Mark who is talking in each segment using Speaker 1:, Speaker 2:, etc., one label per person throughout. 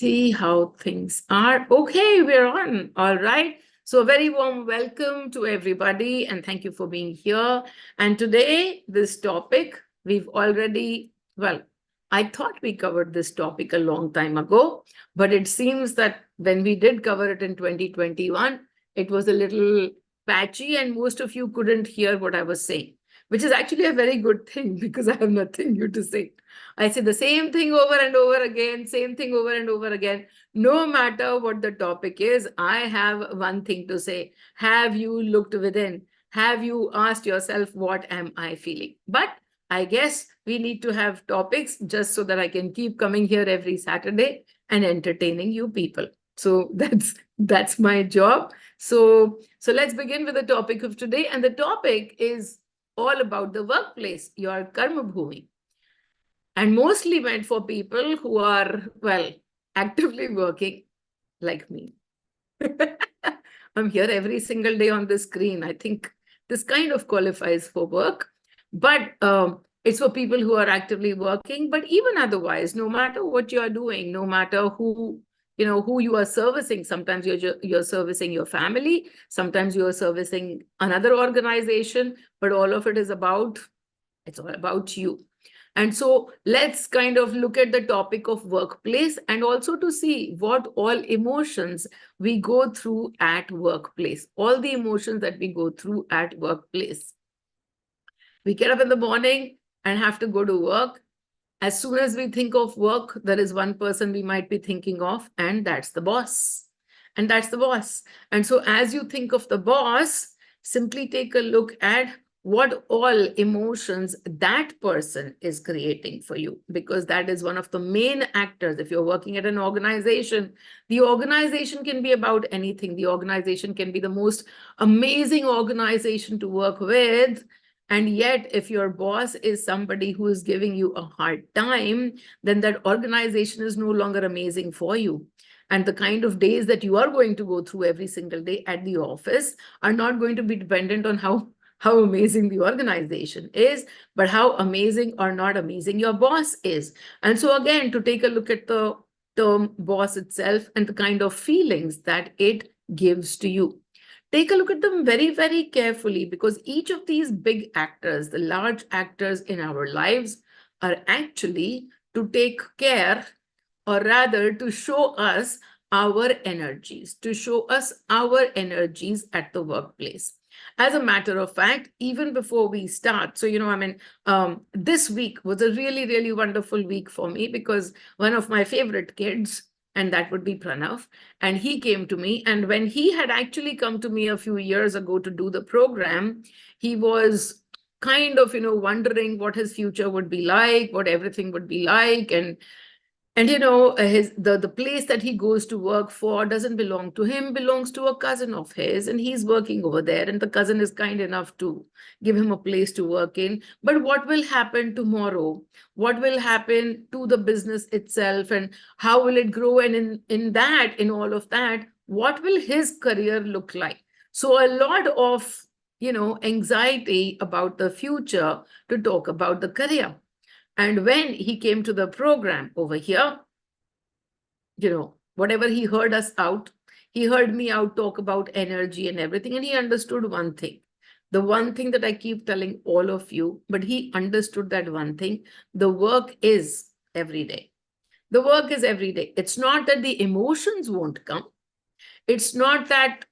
Speaker 1: see how things are. Okay, we're on. All right. So a very warm welcome to everybody and thank you for being here. And today, this topic, we've already, I thought we covered this topic a long time ago, but it seems that when we did cover it in 2021, it was a little patchy and most of you couldn't hear what I was saying, which is actually a very good thing because I have nothing new to say. I say the same thing over and over again, same thing over and over again. No matter what the topic is, I have one thing to say. Have you looked within? Have you asked yourself, what am I feeling? But I guess we need to have topics just so that I can keep coming here every Saturday and entertaining you people. So that's my job. So let's begin with the topic of today. And the topic is all about the workplace, your karmabhoomi. And mostly meant for people who are, actively working like me. I'm here every single day on the screen. I think this kind of qualifies for work, but it's for people who are actively working. But even otherwise, no matter what you are doing, no matter who you are servicing, sometimes you're servicing your family, sometimes you're servicing another organization, but all of it is it's all about you. And so let's kind of look at the topic of workplace and also to see what all emotions we go through at workplace, all the emotions that we go through at workplace. We get up in the morning and have to go to work. As soon as we think of work, there is one person we might be thinking of, and that's the boss. And that's the boss. And so as you think of the boss, simply take a look at what all emotions that person is creating for you, because that is one of the main actors. If you're working at an organization, the organization can be about anything. The organization can be the most amazing organization to work with. And yet, if your boss is somebody who is giving you a hard time, then that organization is no longer amazing for you. And the kind of days that you are going to go through every single day at the office are not going to be dependent on how amazing the organization is, but how amazing or not amazing your boss is. And so again, to take a look at the term boss itself and the kind of feelings that it gives to you. Take a look at them very, very carefully, because each of these big actors, the large actors in our lives, are actually to take care, or rather to show us our energies, at the workplace. As a matter of fact, even before we start, this week was a really, really wonderful week for me, because one of my favorite kids, and that would be Pranav, and he came to me. And when he had actually come to me a few years ago to do the program, he was kind of, wondering what his future would be like, what everything would be like. And the place that he goes to work for doesn't belong to him, belongs to a cousin of his, and he's working over there, and the cousin is kind enough to give him a place to work in. But what will happen tomorrow? What will happen to the business itself, and how will it grow? And in all of that, what will his career look like? So a lot of anxiety about the future to talk about the career. And when he came to the program over here, whatever he heard us out, he heard me out talk about energy and everything, and he understood one thing. The one thing that I keep telling all of you, but he understood that one thing: the work is every day. The work is every day. It's not that the emotions won't come. It's not that,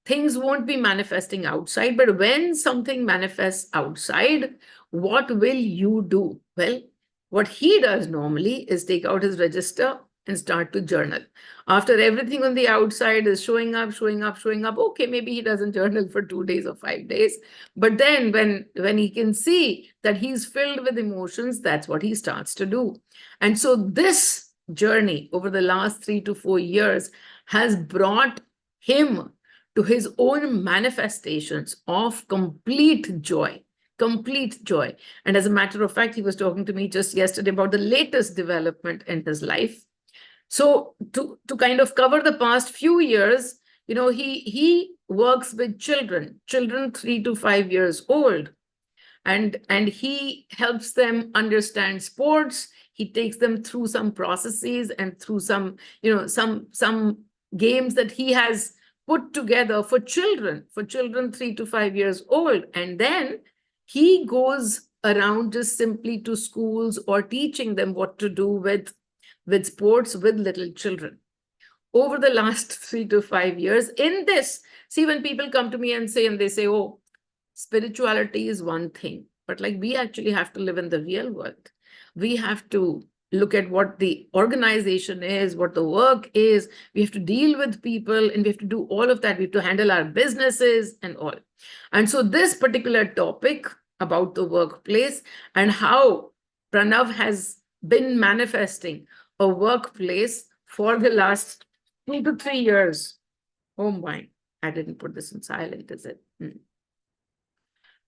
Speaker 1: things won't be manifesting outside, but when something manifests outside, what will you do? Well, what he does normally is take out his register and start to journal. After everything on the outside is showing up, okay, maybe he doesn't journal for 2 days or 5 days. But then when he can see that he's filled with emotions, that's what he starts to do. And so this journey over the last 3 to 4 years has brought him to his own manifestations of complete joy. And as a matter of fact, he was talking to me just yesterday about the latest development in his life. So to kind of cover the past few years, he works with children 3 to 5 years old. And he helps them understand sports. he takes them through some processes and through some, some games that he has put together for children 3 to 5 years old. And then he goes around just simply to schools or teaching them what to do with sports with little children over the last 3 to 5 years. In this, see, when people come to me and they say, oh, spirituality is one thing, but like we actually have to live in the real world. We have to look at what the organization is, what the work is. We have to deal with people and we have to do all of that. We have to handle our businesses and all. And so this particular topic about the workplace and how Pranav has been manifesting a workplace for the last 2 to 3 years. Oh my, I didn't put this in silent, is it?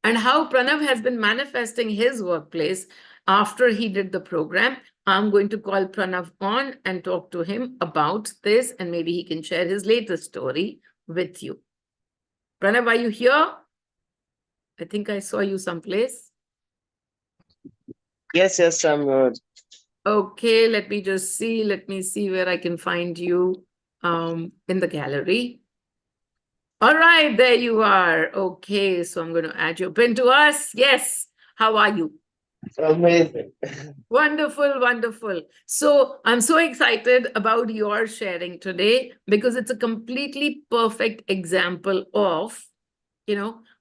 Speaker 1: And how Pranav has been manifesting his workplace after he did the program. I'm going to call Pranav on and talk to him about this, and maybe he can share his latest story with you. Pranav, are you here? I think I saw you someplace.
Speaker 2: Yes, I'm.
Speaker 1: Okay, let me just see. Let me see where I can find you in the gallery. All right, there you are. Okay, so I'm going to add your pin to us. Yes. How are you?
Speaker 2: Amazing.
Speaker 1: Wonderful, wonderful. So I'm so excited about your sharing today because it's a completely perfect example of,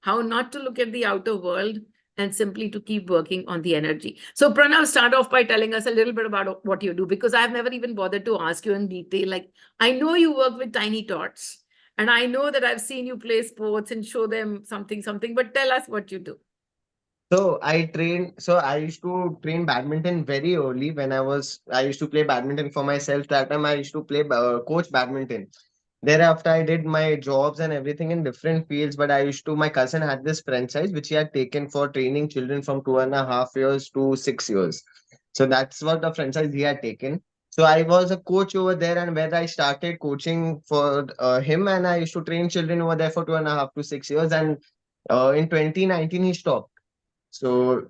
Speaker 1: how not to look at the outer world and simply to keep working on the energy. So Pranav, start off by telling us a little bit about what you do, because I've never even bothered to ask you in detail. Like, I know you work with tiny tots, and I know that I've seen you play sports and show them something, but tell us what you do.
Speaker 2: So I used to train badminton very early when I used to play badminton for myself. That time I used to play coach badminton. Thereafter, I did my jobs and everything in different fields. But my cousin had this franchise which he had taken for training children from 2.5 years to 6 years. So that's what the franchise he had taken. So I was a coach over there, and where I started coaching for him, and I used to train children over there for 2.5 to 6 years. And in 2019, he stopped. So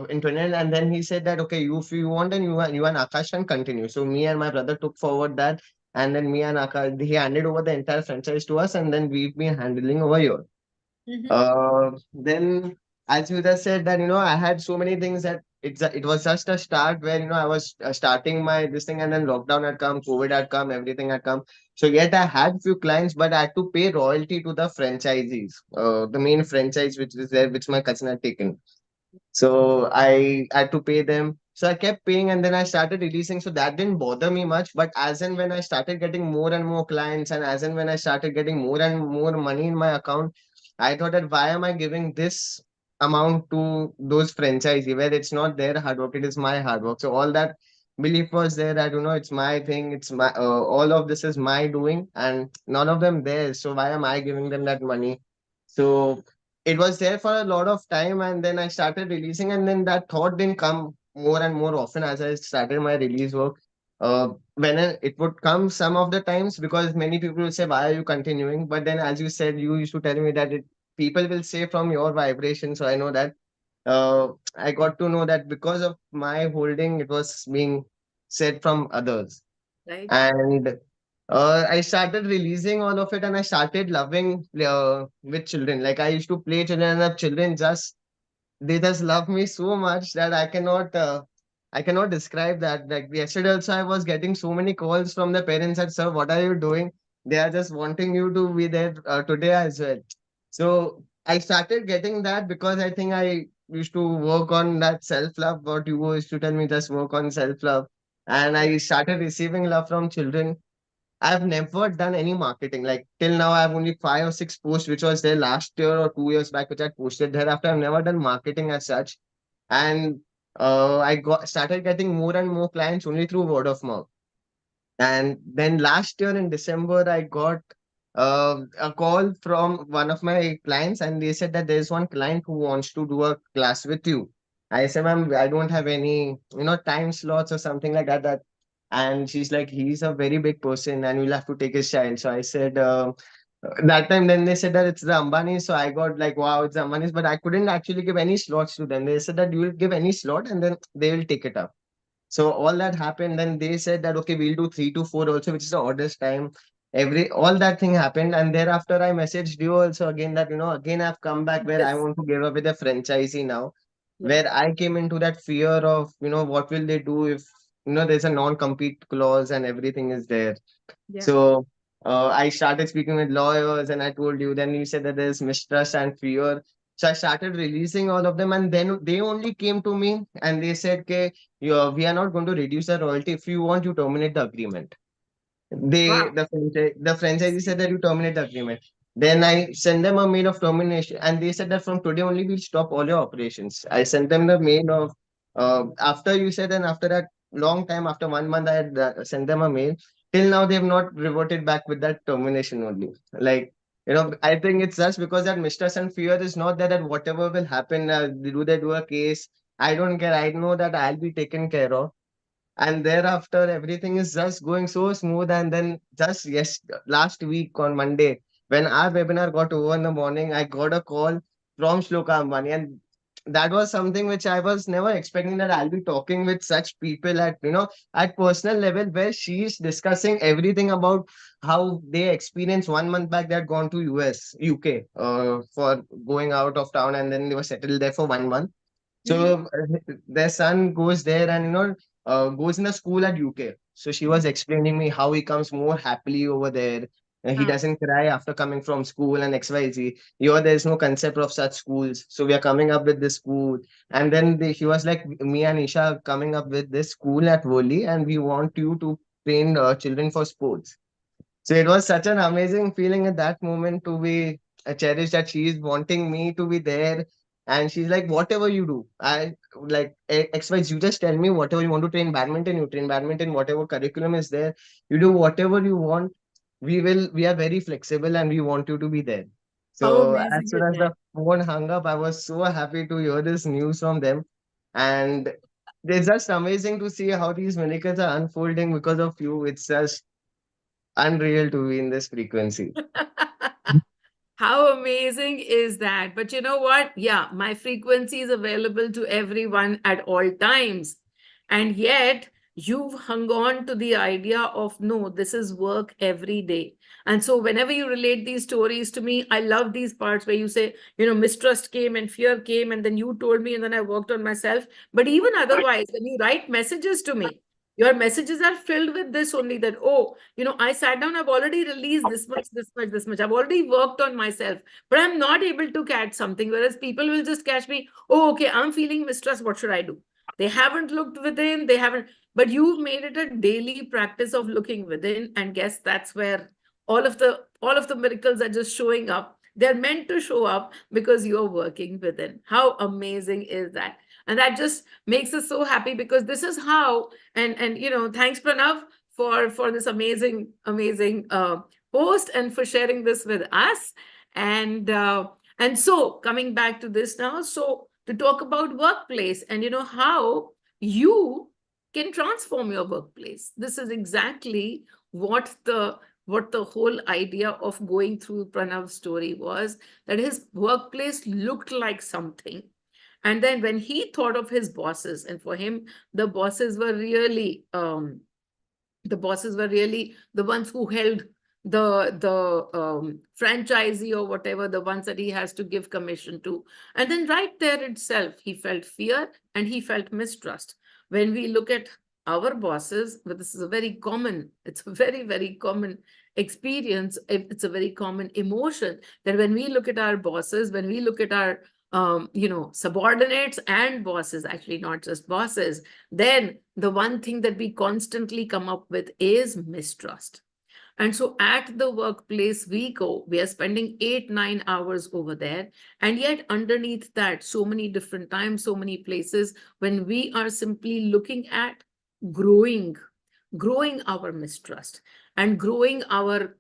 Speaker 2: in 20, and then he said that, okay, if you want, and you and Akash can continue. So me and my brother took forward that, and then me and Akash, he handed over the entire franchise to us, and then we've been handling over here. Then, as you just said that, I had so many things that it was just a start where, I was starting my this thing, and then lockdown had come, COVID had come, everything had come. So yet I had few clients, but I had to pay royalty to the franchisees, the main franchise which is there, which my cousin had taken. So I had to pay them. So I kept paying, and then I started releasing. So that didn't bother me much. But as and when I started getting more and more clients, and as and when I started getting more and more money in my account, I thought that why am I giving this amount to those franchisee where it's not their hard work, it is my hard work. So all that belief was there that, it's my thing, it's my all of this is my doing, and none of them theirs. So why am I giving them that money? So it was there for a lot of time, and then I started releasing, and then that thought didn't come more and more often as I started my release work. It would come some of the times, because many people will say, why are you continuing? But then, as you said, you used to tell me that people will say from your vibration. So I know that I got to know that because of my holding, it was being said from others.
Speaker 1: Right.
Speaker 2: And I started releasing all of it, and I started loving with children. Like, I used to play children, and the children they just love me so much that I cannot describe that. Like, yesterday also, I was getting so many calls from the parents that, sir, what are you doing? They are just wanting you to be there today as well. So I started getting that because I think I used to work on that self love. What you used to tell me, just work on self love, and I started receiving love from children. I've never done any marketing. Like, till now, I have only 5 or 6 posts, which was there last year or 2 years back, which I posted. Thereafter, I've never done marketing as such. And I got started getting more and more clients only through word of mouth. And then last year in December, I got a call from one of my clients, and they said that there's one client who wants to do a class with you. I said, ma'am, I don't have any, time slots or something like that. And she's like, he's a very big person, and we'll have to take his child. So I said, that time, then they said that it's the Ambanis. So I got like, wow, it's the Ambanis, but I couldn't actually give any slots to them. They said that you will give any slot, and then they will take it up. So all that happened. Then they said that okay, we'll do 3 to 4 also, which is the oddest time. Every all that thing happened, and thereafter I messaged you also again that again I've come back where I
Speaker 1: Yes.
Speaker 2: want to give up with a franchisee now,
Speaker 1: Yeah.
Speaker 2: where I came into that fear of what will they do if there's a non-compete clause and everything is there.
Speaker 1: Yeah.
Speaker 2: So I started speaking with lawyers, and I told you. Then you said that there's mistrust and fear. So I started releasing all of them, and then they only came to me and they said, "Okay, we are not going to reduce the royalty. If you want, you terminate the agreement."
Speaker 1: Wow.
Speaker 2: The franchisee said that you terminate the agreement. Then I sent them a mail of termination, and they said that from today only we'll stop all your operations. I sent them the mail of after you said, and after that long time, after 1 month, I had sent them a mail. Till now, they have not reverted back with that termination only. Like I think it's just because that mistrust and fear is not there, that whatever will happen, do they do a case? I don't care. I know that I'll be taken care of, and thereafter everything is just going so smooth. And then just yes, last week on Monday, when our webinar got over in the morning, I got a call from Shloka Ambani, and that was something which I was never expecting, that I'll be talking with such people at at personal level, where she is discussing everything about how they experienced 1 month back. They had gone to UK for going out of town, and then they were settled there for 1 month.
Speaker 1: Mhm.
Speaker 2: So their son goes there and goes in a school at UK. So she was
Speaker 1: Mhm.
Speaker 2: explaining me how he comes more happily over there. He
Speaker 1: Ah,
Speaker 2: doesn't cry after coming from school and XYZ. Here there's no concept of such schools. So we are coming up with this school. And then he was like, me and Isha are coming up with this school at Woli, and we want you to train children for sports. So it was such an amazing feeling at that moment to be cherished, that she is wanting me to be there. And she's like, whatever you do, I like XY, you just tell me whatever you want to train badminton, you train badminton, whatever curriculum is there, you do whatever you want. We are very flexible and we want you to be there.
Speaker 1: how
Speaker 2: So as
Speaker 1: amazing
Speaker 2: soon
Speaker 1: is
Speaker 2: as the
Speaker 1: that?
Speaker 2: phone hung up, I was so happy to hear this news from them. And it's just amazing to see how these miracles are unfolding because of you. It's just unreal to be in this frequency.
Speaker 1: How amazing is that? But you know what? Yeah, my frequency is available to everyone at all times. And yet, you've hung on to the idea of no, this is work every day. And so, whenever you relate these stories to me, I love these parts where you say, mistrust came and fear came, and then you told me, and then I worked on myself. But even otherwise, when you write messages to me, your messages are filled with this only, that, oh, I sat down, I've already released this much, this much, this much. I've already worked on myself, but I'm not able to catch something. Whereas people will just catch me, oh, okay, I'm feeling mistrust. What should I do? They haven't looked within, they haven't, but you've made it a daily practice of looking within. And guess that's where all of the miracles are just showing up. They're meant to show up because you're working within. How amazing is that? And that just makes us so happy, because this is how, and thanks Pranav for this amazing post, and for sharing this with us. And so coming back to this now, so to talk about workplace, and how you can transform your workplace. This is exactly what the whole idea of going through Pranav's story was, that his workplace looked like something. And then when he thought of his bosses, and for him, the bosses were really the ones who held the franchisee or whatever, the ones that he has to give commission to. And then right there itself, he felt fear and he felt mistrust. When we look at our bosses, but this is it's a very, very common experience. It's a very common emotion, that when we look at our bosses, when we look at our subordinates and bosses, actually not just bosses, then the one thing that we constantly come up with is mistrust. And so at the workplace we go, we are spending 8 9 hours over there. And yet underneath that, so many different times, so many places, when we are simply looking at growing growing our mistrust, and growing our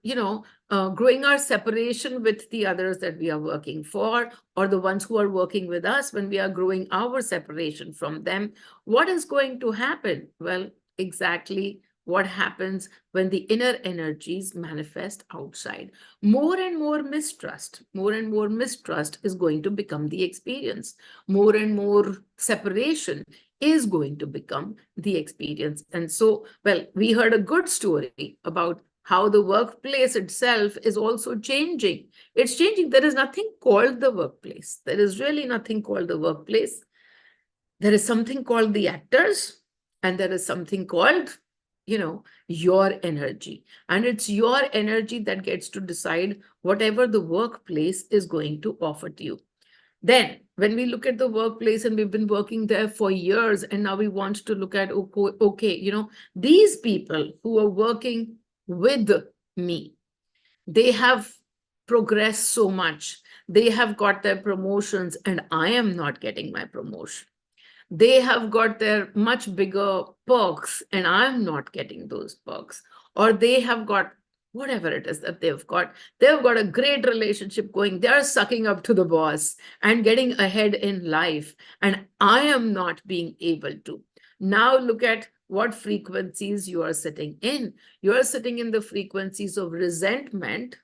Speaker 1: separation with the others that we are working for, or the ones who are working with us, when we are growing our separation from them, what is going to happen? Well, exactly what happens when the inner energies manifest outside. More and more mistrust is going to become the experience. More and more separation is going to become the experience. And so, well, we heard a good story about how the workplace itself is also changing. It's changing. There is nothing called the workplace. There is really nothing called the workplace. There is something called the actors, and there is something called, your energy. And it's your energy that gets to decide whatever the workplace is going to offer to you. Then, when we look at the workplace and we've been working there for years, and now we want to look at, okay, these people who are working with me, they have progressed so much. They have got their promotions, and I am not getting my promotion. They have got their much bigger perks, and I'm not getting those perks. Or they have got whatever it is that they've got a great relationship going. They're sucking up to the boss and getting ahead in life, and I am not being able to. Now look at what frequencies you are sitting in. You are sitting in the frequencies of resentment,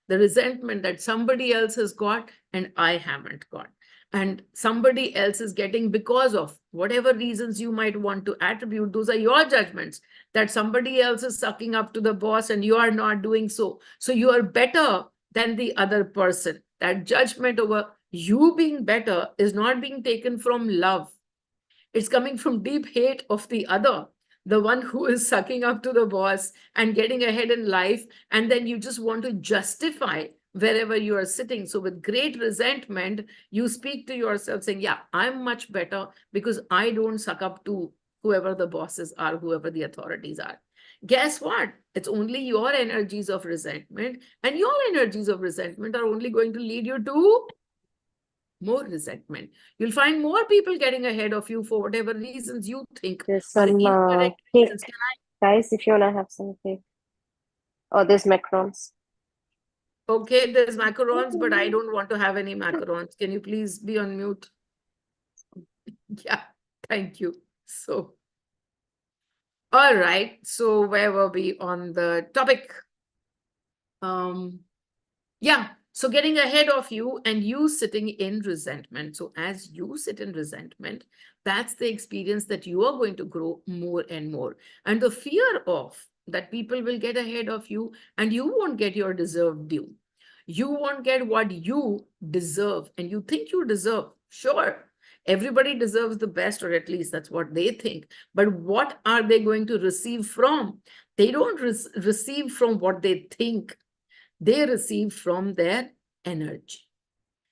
Speaker 1: the resentment that somebody else has got and I haven't got, and somebody else is getting because of whatever reasons you might want to attribute. Those are your judgments, that somebody else is sucking up to the boss and you are not doing so. So you are better than the other person. That judgment over you being better is not being taken from love. It's coming from deep hate of the other, the one who is sucking up to the boss and getting ahead in life. And then you just want to justify wherever you are sitting. So with great resentment, you speak to yourself saying, yeah, I'm much better because I don't suck up to whoever the bosses are, whoever the authorities are. Guess what? It's only your energies of resentment, and your energies of resentment are only going to lead you to more resentment. You'll find more people getting ahead of you for whatever reasons you think
Speaker 3: There's
Speaker 1: are
Speaker 3: some
Speaker 1: incorrect
Speaker 3: cake,
Speaker 1: reasons. Can
Speaker 3: guys, if you wanna have some cake. Oh, there's macarons.
Speaker 1: Okay, there's macarons, but I don't want to have any macarons. Can you please be on mute? Yeah, thank you. So, all right. So where were we on the topic? Yeah. So getting ahead of you and you sitting in resentment. So as you sit in resentment, that's the experience that you are going to grow more and more. And the fear of that people will get ahead of you and you won't get your deserved due. You won't get what you deserve and you think you deserve. Sure, everybody deserves the best, or at least that's what they think. But what are they going to receive from? They don't receive from what they think. They receive from their energy.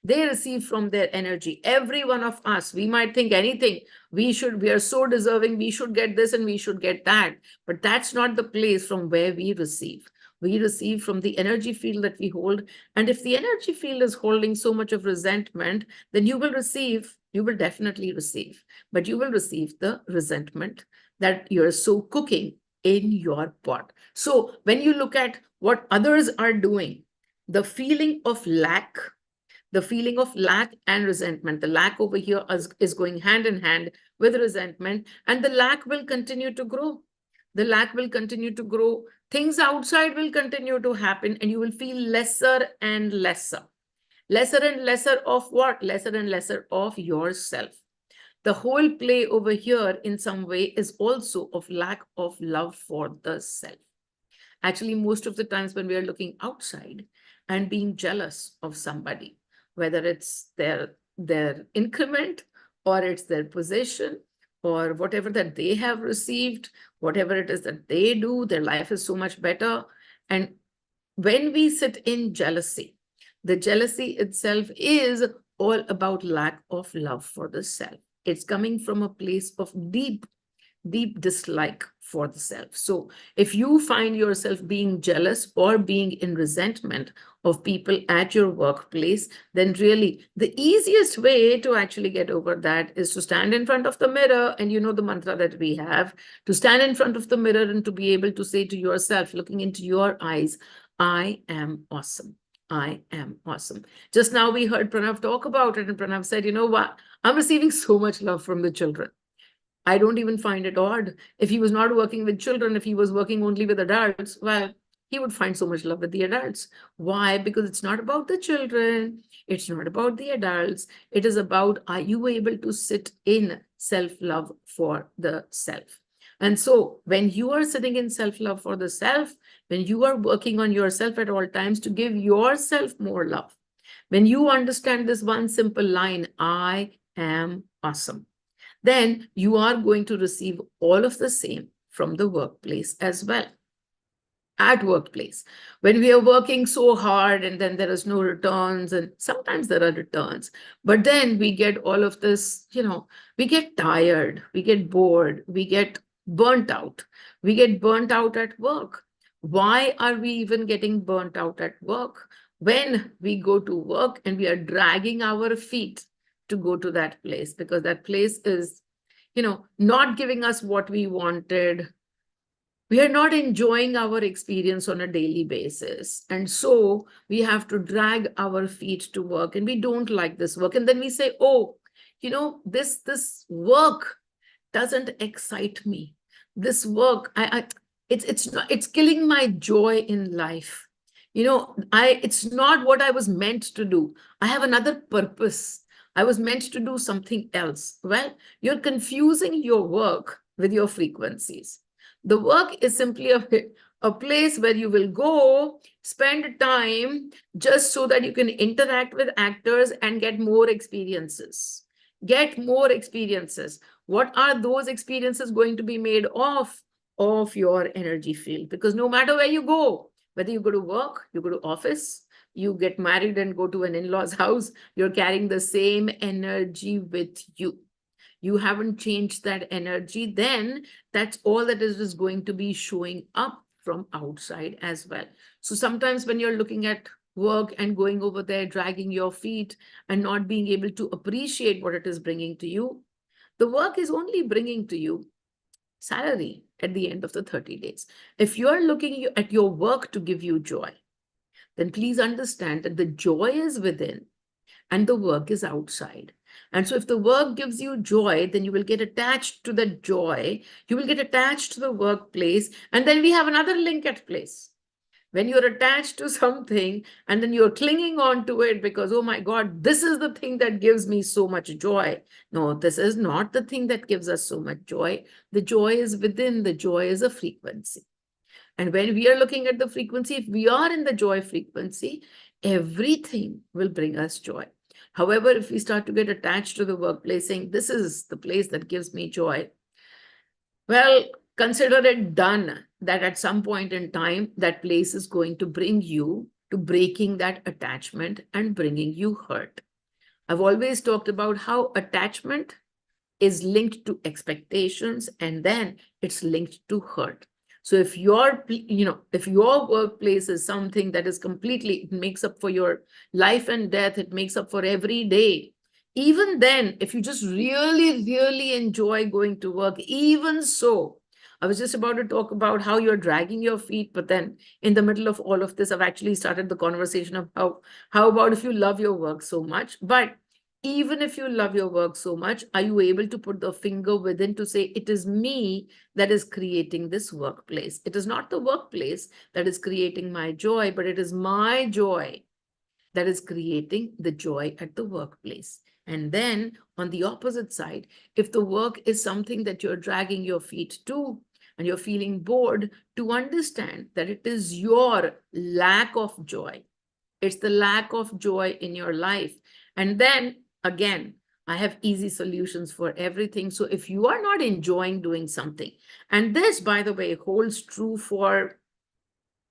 Speaker 1: They receive from their energy. Every one of us, we might think anything. We are so deserving, we should get this and we should get that. But that's not the place from where we receive. We receive from the energy field that we hold. And if the energy field is holding so much of resentment, then you will definitely receive. But you will receive the resentment that you're so cooking in your pot. So when you look at what others are doing, the feeling of lack and resentment. The lack over here is going hand in hand with resentment, and the lack will continue to grow. The lack will continue to grow. Things outside will continue to happen, and you will feel lesser and lesser. Lesser and lesser of what? Lesser and lesser of yourself. The whole play over here, in some way, is also of lack of love for the self. Actually, most of the times when we are looking outside and being jealous of somebody, whether it's their increment or it's their position or whatever that they have received, whatever it is that they do, their life is so much better. And when we sit in jealousy, the jealousy itself is all about lack of love for the self. It's coming from a place of deep dislike for the self. So if you find yourself being jealous or being in resentment of people at your workplace, then really the easiest way to actually get over that is to stand in front of the mirror. And you know the mantra that we have, to stand in front of the mirror and to be able to say to yourself, looking into your eyes, I am awesome. I am awesome. Just now we heard Pranav talk about it, and Pranav said, you know what? I'm receiving so much love from the children. I don't even find it odd. If he was not working with children, if he was working only with adults, well, he would find so much love with the adults. Why? Because it's not about the children, it's not about the adults. It is about, are you able to sit in self-love for the self? And so when you are sitting in self-love for the self, when you are working on yourself at all times to give yourself more love, when you understand this one simple line, I am awesome, then you are going to receive all of the same from the workplace as well. At workplace, when we are working so hard and then there is no returns, and sometimes there are returns, but then we get all of this, we get tired, we get bored, we get burnt out. We get burnt out at work. Why are we even getting burnt out at work? When we go to work and we are dragging our feet to go to that place, because that place is, not giving us what we wanted. We are not enjoying our experience on a daily basis. And so we have to drag our feet to work, and we don't like this work. And then we say, oh, this work doesn't excite me. This work, it's killing my joy in life. It's not what I was meant to do. I have another purpose. I was meant to do something else. Well, you're confusing your work with your frequencies. The work is simply a place where you will go, spend time just so that you can interact with actors and get more experiences. Get more experiences. What are those experiences going to be made of your energy field? Because no matter where you go, whether you go to work, you go to office, you get married and go to an in-law's house, you're carrying the same energy with you. You haven't changed that energy, then that's all that is going to be showing up from outside as well. So sometimes when you're looking at work and going over there, dragging your feet and not being able to appreciate what it is bringing to you, the work is only bringing to you salary at the end of the 30 days. If you're looking at your work to give you joy, then please understand that the joy is within and the work is outside. And so if the work gives you joy, then you will get attached to the joy. You will get attached to the workplace. And then we have another link at place. When you're attached to something and then you're clinging on to it because, oh my God, this is the thing that gives me so much joy. No, this is not the thing that gives us so much joy. The joy is within. The joy is a frequency. And when we are looking at the frequency, if we are in the joy frequency, everything will bring us joy. However, if we start to get attached to the workplace, saying, this is the place that gives me joy, well, consider it done that at some point in time, that place is going to bring you to breaking that attachment and bringing you hurt. I've always talked about how attachment is linked to expectations, and then it's linked to hurt. So if if your workplace is something that is completely, it makes up for your life and death, it makes up for every day, even then, if you just really, really enjoy going to work, even so, I was just about to talk about how you're dragging your feet, but then in the middle of all of this, I've actually started the conversation of how about if you love your work so much, but even if you love your work so much, are you able to put the finger within to say, it is me that is creating this workplace? It is not the workplace that is creating my joy, but it is my joy that is creating the joy at the workplace. And then on the opposite side, if the work is something that you're dragging your feet to and you're feeling bored, to understand that it is your lack of joy. It's the lack of joy in your life. And then again, I have easy solutions for everything. So if you are not enjoying doing something, and this, by the way, holds true for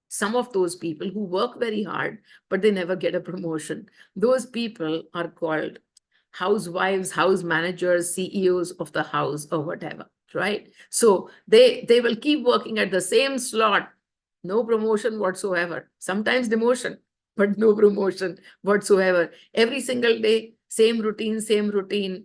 Speaker 1: some of those people who work very hard, but they never get a promotion. Those people are called housewives, house managers, CEOs of the house or whatever, right? So they will keep working at the same slot, no promotion whatsoever, sometimes demotion, but no promotion whatsoever. Every single day, same routine, same routine.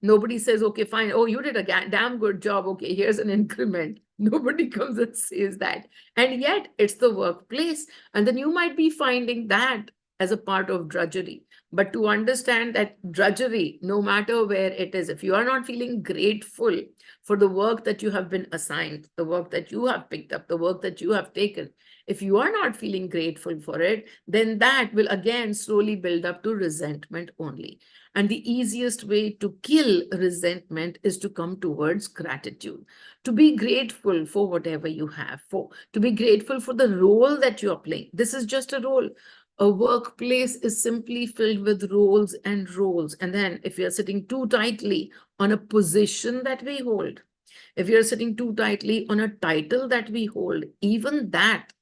Speaker 1: Nobody says, okay, fine. Oh, you did a damn good job. Okay, here's an increment. Nobody comes and says that. And yet it's the workplace. And then you might be finding that as a part of drudgery. But to understand that drudgery, no matter where it is, if you are not feeling grateful for the work that you have been assigned, the work that you have picked up, the work that you have taken, if you are not feeling grateful for it, then that will again slowly build up to resentment only. And the easiest way to kill resentment is to come towards gratitude, to be grateful for whatever you have, to be grateful for the role that you are playing. This is just a role. A workplace is simply filled with roles and roles. And then if you're sitting too tightly on a position that we hold, if you're sitting too tightly on a title that we hold, even that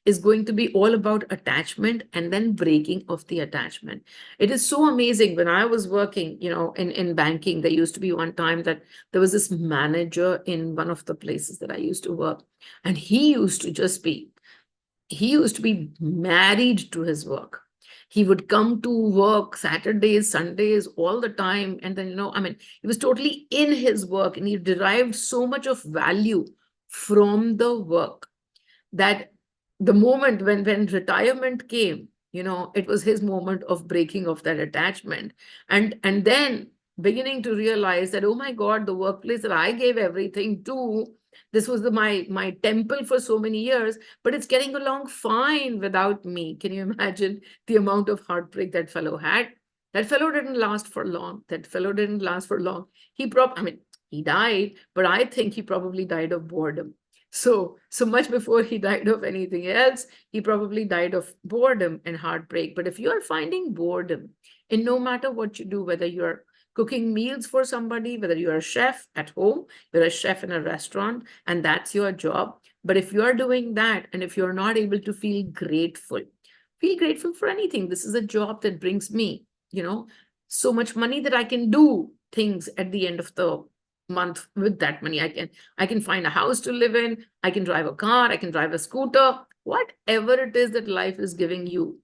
Speaker 1: is going to be all about attachment and then breaking of the attachment. It is so amazing. When I was working, in banking, there used to be one time that there was this manager in one of the places that I used to work, and he used to be married to his work. He would come to work Saturdays, Sundays, all the time. And then, he was totally in his work, and he derived so much of value from the work that the moment when retirement came, it was his moment of breaking of that attachment. And then beginning to realize that, oh my God, the workplace that I gave everything to, this was my temple for so many years, but it's getting along fine without me. Can you imagine the amount of heartbreak that fellow had? That fellow didn't last for long. He died, but I think he probably died of boredom. So much before he died of anything else, he probably died of boredom and heartbreak. But if you are finding boredom in no matter what you do, whether you're cooking meals for somebody, whether you're a chef at home, you're a chef in a restaurant, and that's your job. But if you're doing that, and if you're not able to feel grateful for anything, this is a job that brings me, so much money that I can do things at the end of the month with that money. I can find a house to live in, I can drive a car, I can drive a scooter, whatever it is that life is giving you.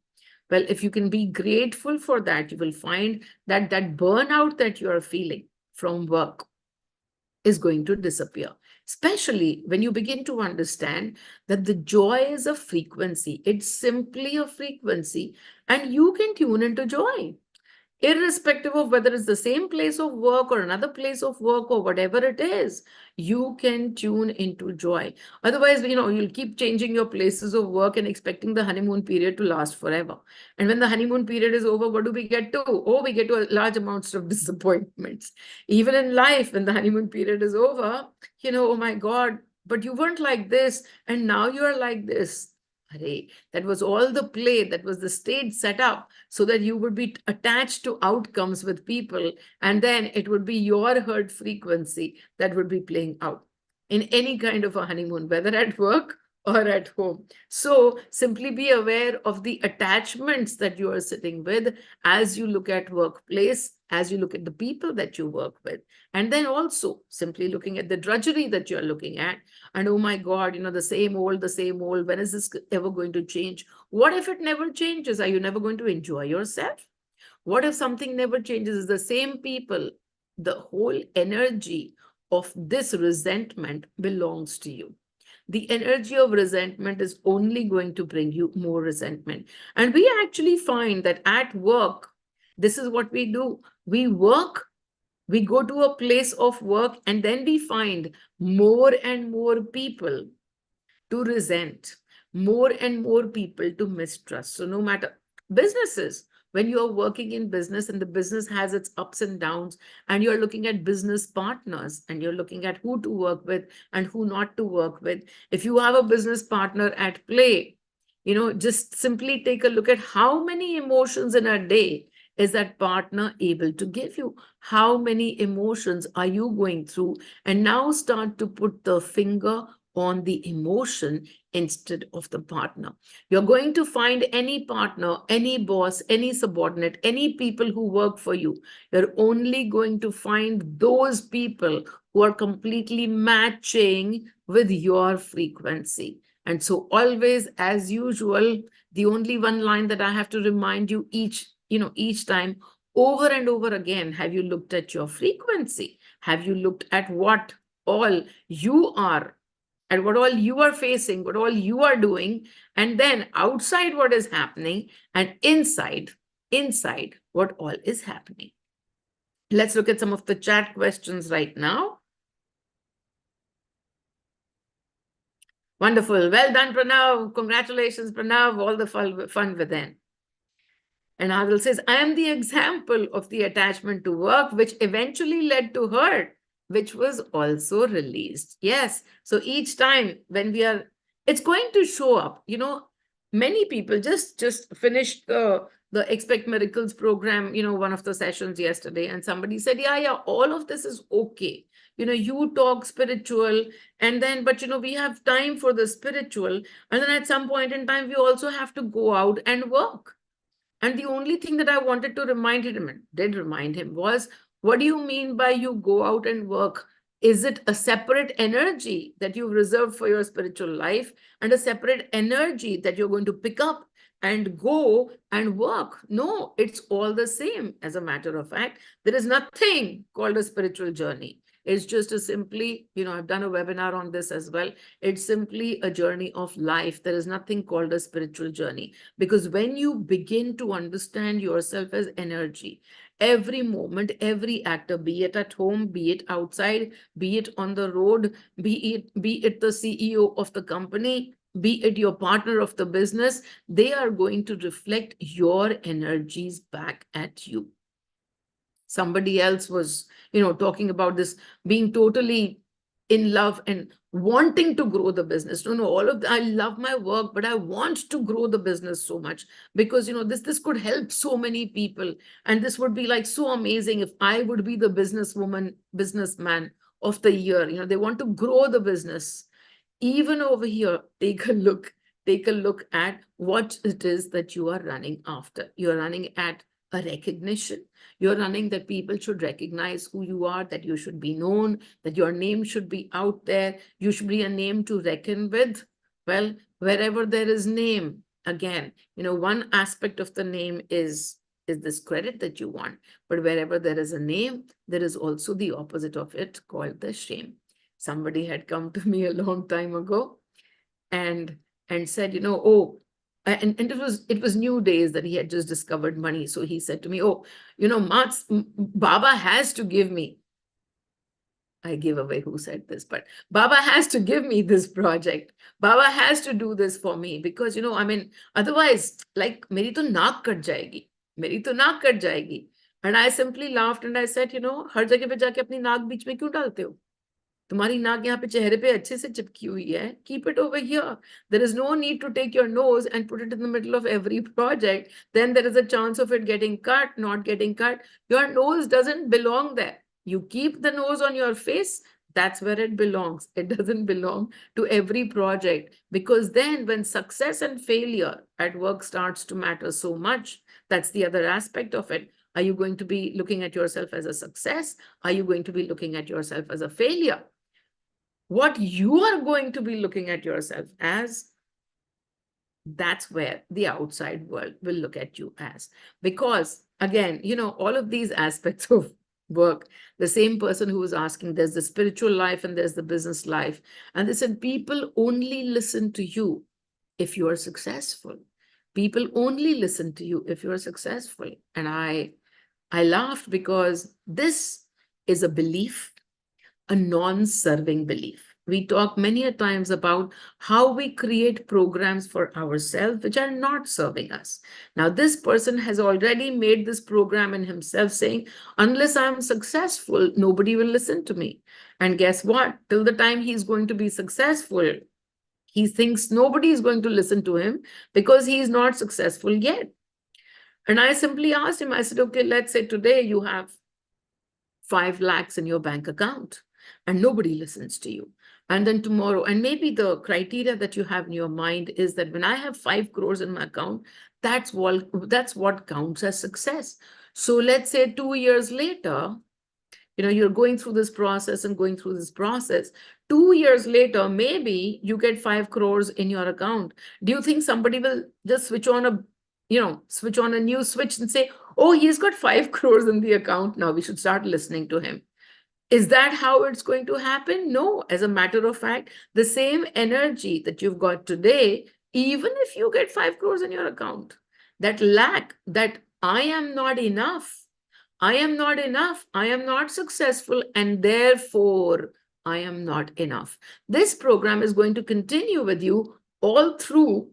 Speaker 1: Well, if you can be grateful for that, you will find that that burnout that you are feeling from work is going to disappear, especially when you begin to understand that the joy is a frequency. It's simply a frequency, and you can tune into joy irrespective of whether it's the same place of work or another place of work or whatever it is. You can tune into joy. Otherwise, you'll keep changing your places of work and expecting the honeymoon period to last forever. And when the honeymoon period is over, what do we get to? Oh, we get to large amounts of disappointments. Even in life, when the honeymoon period is over, oh my God, but you weren't like this, and now you are like this. Hooray. That was all the play, that was the stage set up so that you would be attached to outcomes with people, and then it would be your herd frequency that would be playing out in any kind of a honeymoon, whether at work or at home. So simply be aware of the attachments that you are sitting with as you look at workplace, as you look at the people that you work with, and then also simply looking at the drudgery that you're looking at. And oh my God, the same old, when is this ever going to change? What if it never changes? Are you never going to enjoy yourself? What if something never changes? It's the same people. The whole energy of this resentment belongs to you. The energy of resentment is only going to bring you more resentment. And we actually find that at work, this is what we do. We work, we go to a place of work, and then we find more and more people to resent, more and more people to mistrust. So no matter businesses, when you are working in business and the business has its ups and downs, and you're looking at business partners and you're looking at who to work with and who not to work with, if you have a business partner at play, just simply take a look at how many emotions in a day is that partner able to give you? How many emotions are you going through? And now start to put the finger on the emotion instead of the partner. You're going to find any partner, any boss, any subordinate, any people who work for you. You're only going to find those people who are completely matching with your frequency. And so always, as usual, the only one line that I have to remind you each time, over and over again, have you looked at your frequency? Have you looked at what all you are at what all you are facing, what all you are doing, and then outside what is happening, and inside what all is happening. Let's look at some of the chat questions right now. Wonderful. Well done, Pranav. Congratulations, Pranav. All the fun within. And Adil says, I am the example of the attachment to work, which eventually led to hurt, which was also released. Yes. So each time when we are, it's going to show up. You know, many people just finished the Expect Miracles program, you know, one of the sessions yesterday, and somebody said, yeah, all of this is okay. You know, you talk spiritual, and then, but you know, we have time for the spiritual, and then at some point in time, we also have to go out and work. And the only thing that I wanted to remind him was, what do you mean by you go out and work? Is it a separate energy that you've reserved for your spiritual life and a separate energy that you're going to pick up and go and work? No, it's all the same. As a matter of fact, there is nothing called a spiritual journey. It's just a simply, you know, I've done a webinar on this as well. It's simply a journey of life. There is nothing called a spiritual journey. Because when you begin to understand yourself as energy, every moment, every actor, be it at home, be it outside, be it on the road, be it the CEO of the company, be it your partner of the business, they are going to reflect your energies back at you. Somebody else was, you know, talking about this being totally in love and wanting to grow the business. No, all of I love my work, but I want to grow the business so much because, you know, this could help so many people. And this would be like so amazing if I would be the businessman of the year. You know, they want to grow the business. Even over here, take a look at what it is that you are running after. You're running at a recognition. You're running that people should recognize who you are, that you should be known, that your name should be out there. You should be a name to reckon with. Well, wherever there is name, again, you know, one aspect of the name is this credit that you want. But wherever there is a name, there is also the opposite of it called the shame. Somebody had come to me a long time ago and said, you know, oh, and it was new days that he had just discovered money. So he said to me, oh, you know, Baba has to give me. I give away who said this, but Baba has to give me this project. Baba has to do this for me because, you know, I mean, otherwise, like, meri to naak kat jayegi. Meri to naak kat jayegi. And I simply laughed and I said, you know, har jagah pe jaake apni naak beech mein kyun dalte ho? तुम्हारी नाक यहाँ पे चेहरे पे अच्छे से चिपकी हुई है. Keep it over here. There is no need to take your nose and put it in the middle of every project. Then there is a chance of it getting cut, not getting cut. Your nose doesn't belong there. You keep the nose on your face. That's where it belongs. It doesn't belong to every project, because then when success and failure at work starts to matter so much, that's the other aspect of it. Are you going to be looking at yourself as a success? Are you going to be looking at yourself as a failure? What you are going to be looking at yourself as, that's where the outside world will look at you as. Because again, you know, all of these aspects of work, the same person who was asking, there's the spiritual life and there's the business life. And they said, people only listen to you if you are successful. People only listen to you if you are successful. And I laughed because this is a belief, a non-serving belief. We talk many a times about how we create programs for ourselves which are not serving us. Now, this person has already made this program in himself saying, unless I'm successful, nobody will listen to me. And guess what? Till the time he's going to be successful, he thinks nobody is going to listen to him because he is not successful yet. And I simply asked him, I said, okay, let's say today you have 5 lakhs in your bank account and nobody listens to you. And then tomorrow, and maybe the criteria that you have in your mind is that when I have 5 crores in my account, that's what counts as success. So let's say 2 years later, you know, you're going through this process and going through this process. 2 years later, maybe you get 5 crores in your account. Do you think somebody will just switch on a new switch and say, oh, he's got 5 crores in the account now, we should start listening to him? Is that how it's going to happen? No. As a matter of fact, the same energy that you've got today, even if you get 5 crores in your account, that lack, that I am not enough, I am not enough, I am not successful, and therefore I am not enough. This program is going to continue with you all through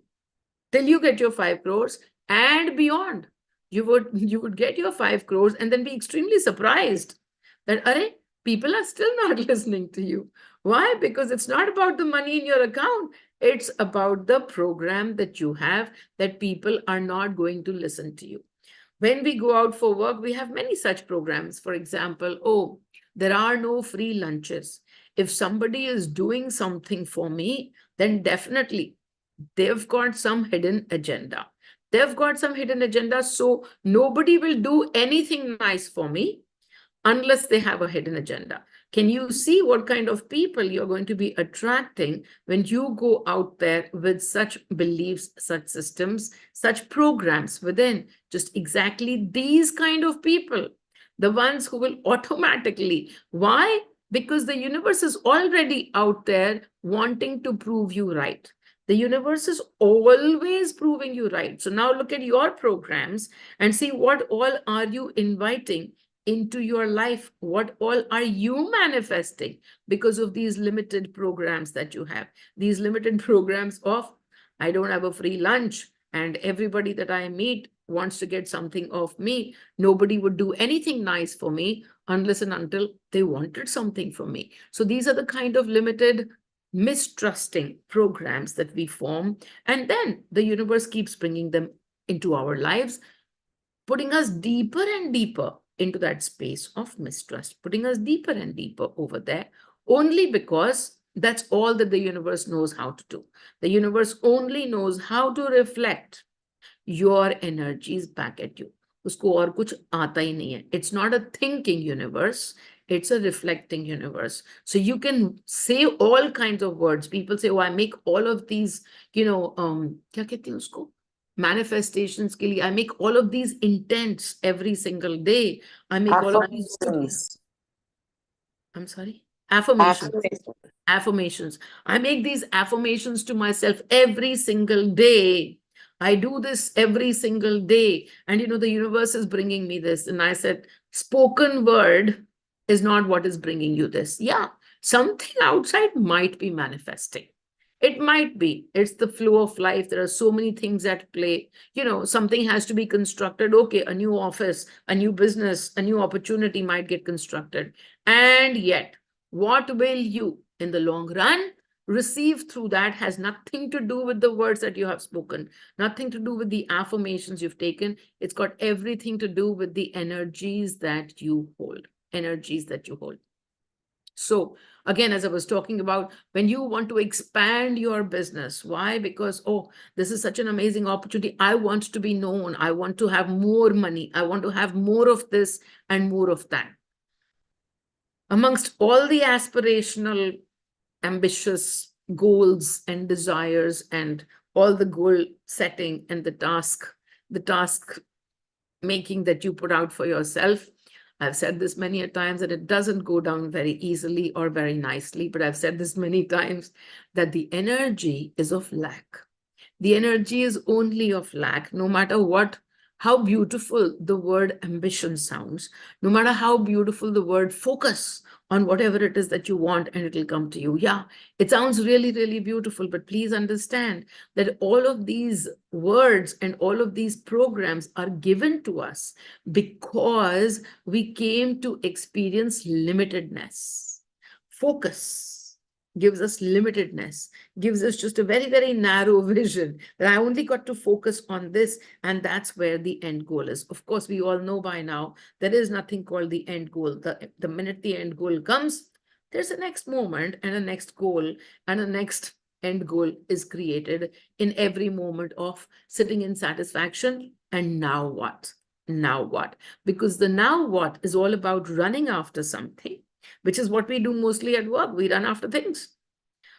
Speaker 1: till you get your 5 crores and beyond. You would get your 5 crores and then be extremely surprised that, are people are still not listening to you. Why? Because it's not about the money in your account. It's about the program that you have, that people are not going to listen to you. When we go out for work, we have many such programs. For example, oh, there are no free lunches. If somebody is doing something for me, then definitely they've got some hidden agenda. They've got some hidden agenda. So nobody will do anything nice for me unless they have a hidden agenda. Can you see what kind of people you're going to be attracting when you go out there with such beliefs, such systems, such programs within? Just exactly these kind of people, the ones who will automatically. Why? Because the universe is already out there wanting to prove you right. The universe is always proving you right. So now look at your programs and see what all are you inviting into your life. What all are you manifesting because of these limited programs that you have? These limited programs of, I don't have a free lunch, and everybody that I meet wants to get something off me. Nobody would do anything nice for me unless and until they wanted something from me. So these are the kind of limited, mistrusting programs that we form. And then the universe keeps bringing them into our lives, putting us deeper and deeper into that space of mistrust, putting us deeper and deeper over there, only because that's all that the universe knows how to do. The universe only knows how to reflect your energies back at you. उसको और कुछ आता ही नहीं है. It's not a thinking universe. It's a reflecting universe. So you can say all kinds of words. People say, oh, I make all of these, क्या कहते हैं उसको? Manifestations के लिए. I make all of these intents every single day. I make all of these.
Speaker 4: Affirmations.
Speaker 1: I'm sorry? Affirmations.
Speaker 4: Affirmations.
Speaker 1: Affirmations. I make these affirmations to myself every single day. I do this every single day. And the universe is bringing me this. And I said, spoken word is not what is bringing you this. Yeah, something outside might be manifesting. It might be. It's the flow of life. There are so many things at play. Something has to be constructed. Okay, a new office, a new business, a new opportunity might get constructed. And yet, what will you, in the long run, receive through that has nothing to do with the words that you have spoken, nothing to do with the affirmations you've taken. It's got everything to do with the energies that you hold, energies that you hold. So again, as I was talking about, when you want to expand your business, why? Because, oh, this is such an amazing opportunity. I want to be known. I want to have more money. I want to have more of this and more of that. Amongst all the aspirational, ambitious goals and desires and all the goal setting and the task making that you put out for yourself, I've said this many a times that it doesn't go down very easily or very nicely, but I've said this many times that the energy is of lack. The energy is only of lack, no matter how beautiful the word ambition sounds, no matter how beautiful the word focus on whatever it is that you want and it'll come to you. Yeah, it sounds really, really beautiful, but please understand that all of these words and all of these programs are given to us because we came to experience limitedness. Focus gives us limitedness, gives us just a very, very narrow vision that I only got to focus on this, and that's where the end goal is. Of course, we all know by now there is nothing called the end goal. The minute the end goal comes, there's a next moment and a next goal, and a next end goal is created in every moment of sitting in satisfaction. And now what? Now what? Because the now what is all about running after something, which is what we do mostly at work. We run after things.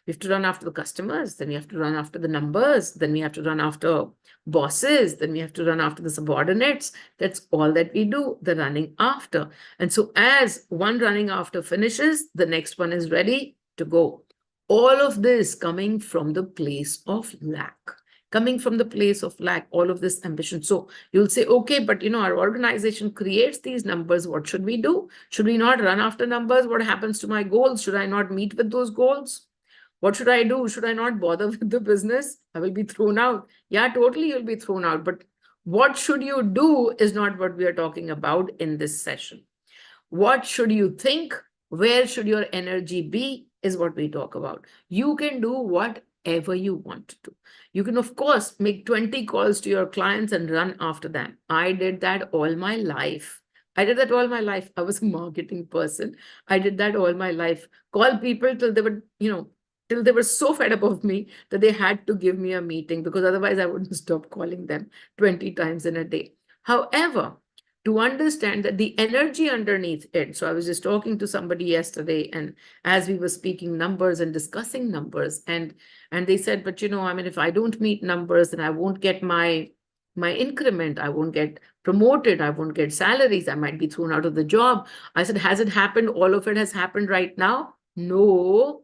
Speaker 1: We have to run after the customers, then we have to run after the numbers, then we have to run after bosses, then we have to run after the subordinates. That's all that we do, the running after. And so as one running after finishes, the next one is ready to go. All of this coming from the place of lack. Coming from the place of lack, all of this ambition. So you'll say, okay, but our organization creates these numbers. What should we do? Should we not run after numbers? What happens to my goals? Should I not meet with those goals? What should I do? Should I not bother with the business? I will be thrown out. Yeah, totally, you'll be thrown out. But what should you do is not what we are talking about in this session. What should you think? Where should your energy be is what we talk about. You can do whatever you want to do. You can, of course, make 20 calls to your clients and run after them. I did that all my life. I was a marketing person. I did that all my life. Call people till they were so fed up of me that they had to give me a meeting, because otherwise I wouldn't stop calling them 20 times in a day. However, to understand that the energy underneath it. So I was just talking to somebody yesterday, and as we were speaking numbers and discussing numbers, and they said, but if I don't meet numbers, then I won't get my increment, I won't get promoted, I won't get salaries, I might be thrown out of the job. I said, has it happened? All of it has happened right now? No.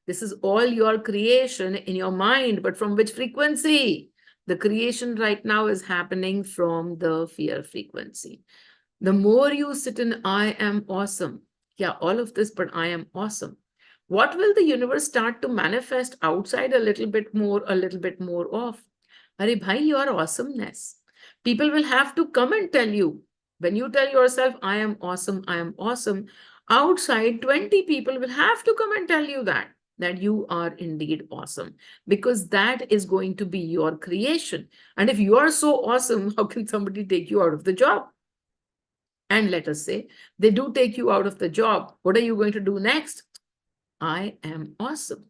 Speaker 1: This is all your creation in your mind, but from which frequency? The creation right now is happening from the fear frequency. The more you sit in, I am awesome. Yeah, all of this, but I am awesome. What will the universe start to manifest outside a little bit more of? Arey bhai, your awesomeness. People will have to come and tell you. When you tell yourself, I am awesome, outside 20 people will have to come and tell you that you are indeed awesome, because that is going to be your creation. And if you are so awesome, how can somebody take you out of the job? And let us say they do take you out of the job. What are you going to do next? I am awesome.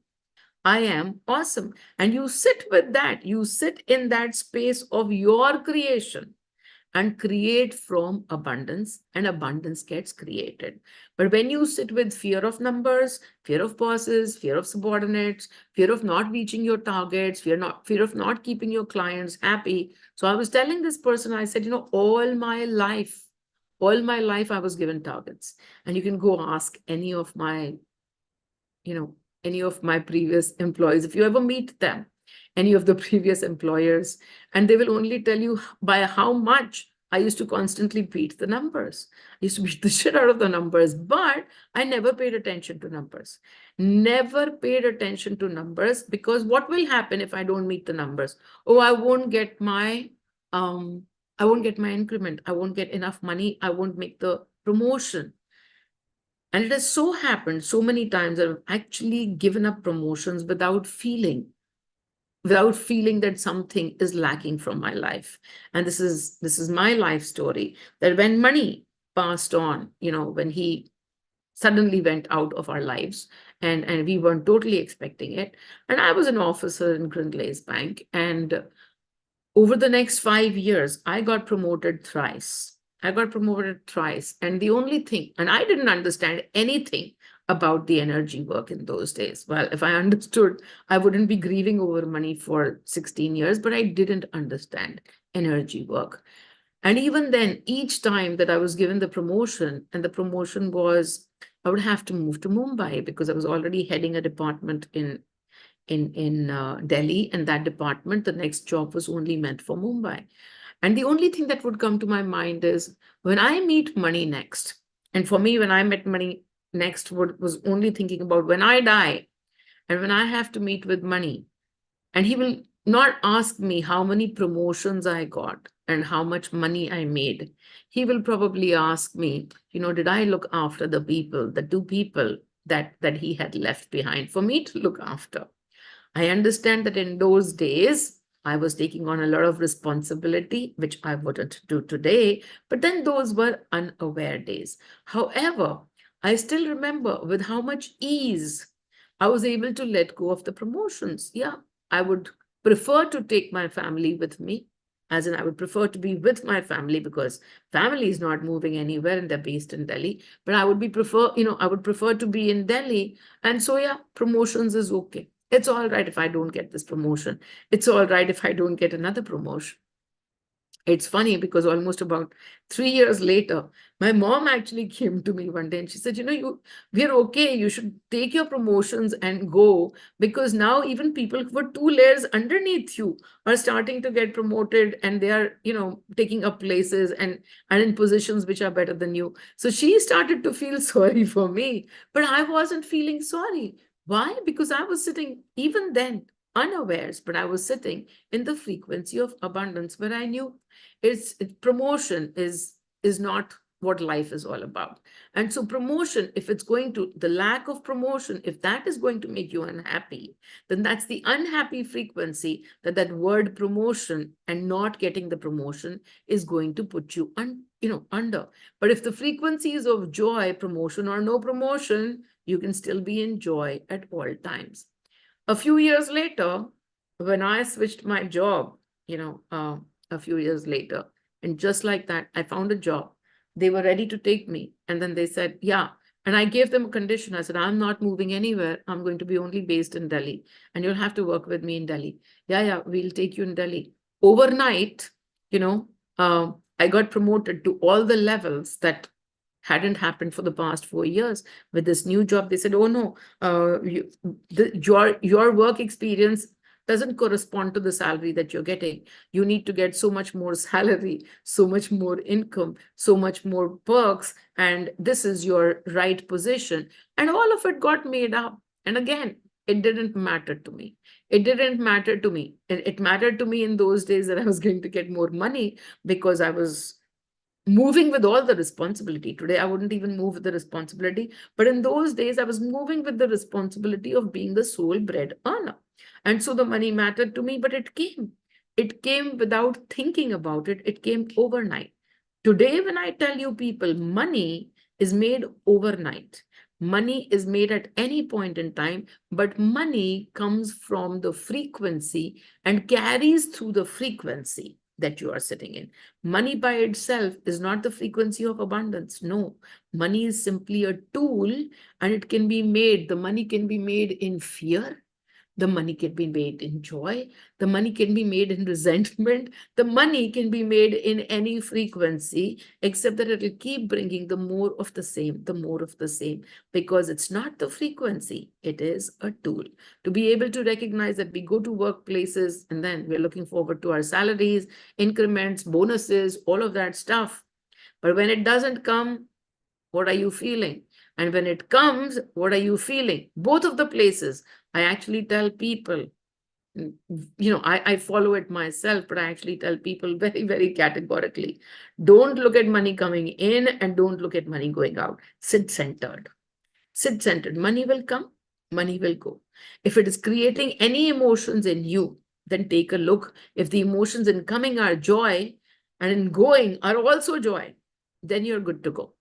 Speaker 1: I am awesome. And you sit with that. You sit in that space of your creation and create from abundance, and abundance gets created. But when you sit with fear of numbers, fear of bosses, fear of subordinates, fear of not reaching your targets, fear of not keeping your clients happy. So I was telling this person, I said, all my life, I was given targets. And you can go ask any of my previous employees, if you ever meet them, any of the previous employers, and they will only tell you by how much I used to constantly beat the numbers. I used to beat the shit out of the numbers, but I never paid attention to numbers. Never paid attention to numbers, because what will happen if I don't meet the numbers? Oh, I won't get my increment. I won't get enough money. I won't make the promotion. And it has so happened so many times that I've actually given up promotions without feeling that something is lacking from my life. And this is my life story, that when money passed on, when he suddenly went out of our lives, and we weren't totally expecting it. And I was an officer in Grindlays Bank, and over the next 5 years, I got promoted thrice. And the only thing, and I didn't understand anything about the energy work in those days. Well, if I understood, I wouldn't be grieving over money for 16 years, but I didn't understand energy work. And even then, each time that I was given the promotion, and the promotion was, I would have to move to Mumbai, because I was already heading a department in Delhi, and that department, the next job was only meant for Mumbai. And the only thing that would come to my mind is, when I meet money next, and for me, when I met money next, was only thinking about when I die and when I have to meet with money, and he will not ask me how many promotions I got and how much money I made. He will probably ask me, did I look after the people, the two people that he had left behind for me to look after? I understand that in those days, I was taking on a lot of responsibility, which I wouldn't do today, but then those were unaware days. However, I still remember with how much ease I was able to let go of the promotions. Yeah, I would prefer to take my family with me, as in I would prefer to be with my family, because family is not moving anywhere and they're based in Delhi, but I would prefer to be in Delhi. And so, yeah, promotions is okay. It's all right if I don't get this promotion. It's all right if I don't get another promotion. It's funny because almost about 3 years later, my mom actually came to me one day and she said, we're okay. You should take your promotions and go, because now even people who were 2 layers underneath you are starting to get promoted, and they are, taking up places and in positions which are better than you. So she started to feel sorry for me, but I wasn't feeling sorry. Why? Because I was sitting even then unawares, but I was sitting in the frequency of abundance, where I knew promotion is not what life is all about. And so promotion, if it's going to, the lack of promotion, if that is going to make you unhappy, then that's the unhappy frequency that word promotion and not getting the promotion is going to put you under. But if the frequency is of joy, promotion or no promotion, you can still be in joy at all times. A few years later, when I switched my job, a few years later, and just like that, I found a job. They were ready to take me. And then they said, yeah. And I gave them a condition. I said, I'm not moving anywhere. I'm going to be only based in Delhi. And you'll have to work with me in Delhi. Yeah, we'll take you in Delhi. Overnight, I got promoted to all the levels that hadn't happened for the past 4 years. With this new job, they said, oh no, your work experience doesn't correspond to the salary that you're getting. You need to get so much more salary, so much more income, so much more perks, and this is your right position. And all of it got made up. And again, it didn't matter to me. It didn't matter to me. It mattered to me in those days that I was going to get more money, because I was moving with all the responsibility. Today, I wouldn't even move with the responsibility. But in those days, I was moving with the responsibility of being the sole bread earner. And so the money mattered to me, but it came. It came without thinking about it. It came overnight. Today, when I tell you people, money is made overnight. Money is made at any point in time, but money comes from the frequency and carries through the frequency that you are sitting in. Money by itself is not the frequency of abundance. No, money is simply a tool, and it can be made, the money can be made in fear. The money can be made in joy. The money can be made in resentment. The money can be made in any frequency, except that it'll keep bringing the more of the same, because it's not the frequency, it is a tool. To be able to recognize that we go to workplaces and then we're looking forward to our salaries, increments, bonuses, all of that stuff. But when it doesn't come, what are you feeling? And when it comes, what are you feeling? Both of the places, I actually tell people, I follow it myself, but I actually tell people very, very categorically, don't look at money coming in and don't look at money going out. Sit centered. Sit centered. Money will come, money will go. If it is creating any emotions in you, then take a look. If the emotions in coming are joy and in going are also joy, then you're good to go.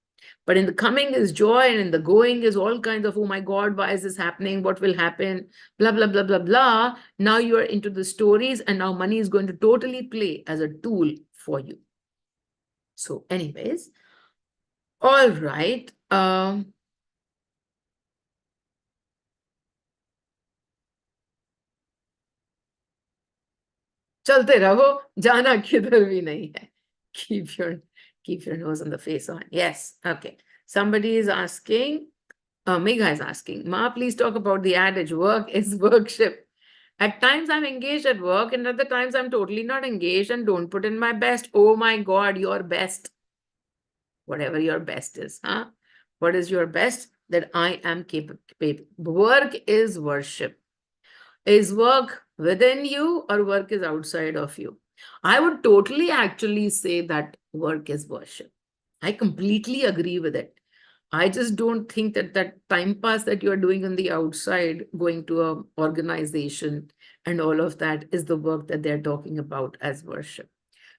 Speaker 1: But in the coming is joy, and in the going is all kinds of, oh my God, why is this happening? What will happen? Blah, blah, blah, blah, blah. Now you are into the stories, and now money is going to totally play as a tool for you. So anyways, all right. चलते रहो, जाना किधर भी नहीं है. Keep your nose on the face on. Yes, okay. Somebody is asking, Megha is asking, Ma, please talk about the adage, work is worship. At times I'm engaged at work, and other times I'm totally not engaged and don't put in my best. Oh my God, your best. Whatever your best is, huh? What is your best? That I am capable. Work is worship. Is work within you or work is outside of you? I would totally actually say that work is worship. I completely agree with it. I just don't think that time pass that you're doing on the outside, going to an organization and all of that, is the work that they're talking about as worship.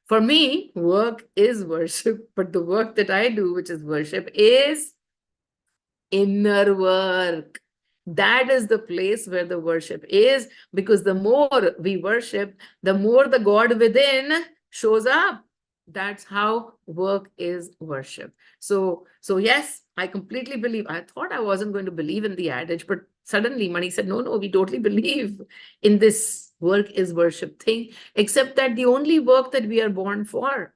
Speaker 1: For me, work is worship, but the work that I do, which is worship, is inner work. That is the place where the worship is, because the more we worship, the more the God within shows up. That's how work is worship. So yes, I completely believe. I thought I wasn't going to believe in the adage, but suddenly Mani said, no, no, we totally believe in this work is worship thing, except that the only work that we are born for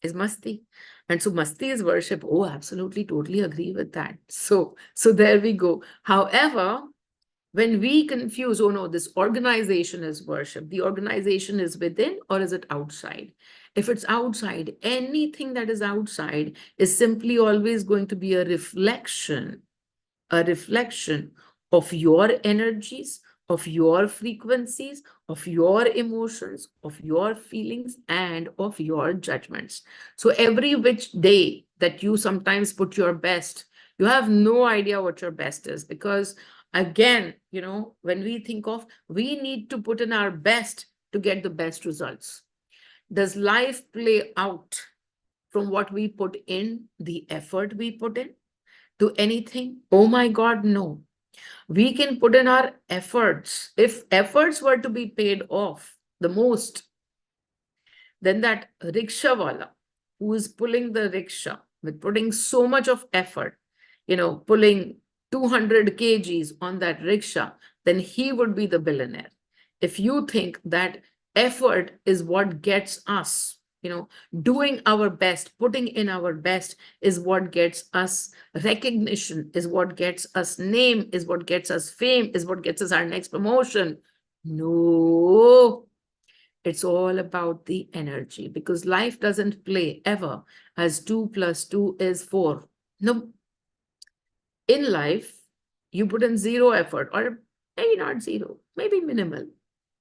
Speaker 1: is masti. And so masti is worship. Oh, absolutely, totally agree with that. So there we go. However, when we confuse, oh no, this organization is worship, the organization is within or is it outside? If it's outside, anything that is outside is simply always going to be a reflection of your energies, of your frequencies, of your emotions, of your feelings, and of your judgments. So every which day that you sometimes put your best, you have no idea what your best is, because again, when we think of, we need to put in our best to get the best results. Does life play out from what we put in, the effort we put in to anything? Oh my God, no. We can put in our efforts. If efforts were to be paid off the most, then that rickshawala who is pulling the rickshaw with putting so much of effort, pulling 200 kgs on that rickshaw, then he would be the billionaire. If you think that effort is what gets us, doing our best, putting in our best is what gets us recognition, is what gets us name, is what gets us fame, is what gets us our next promotion. No, it's all about the energy, because life doesn't play ever as 2 plus 2 is 4. No, in life, you put in zero effort, or maybe not zero, maybe minimal.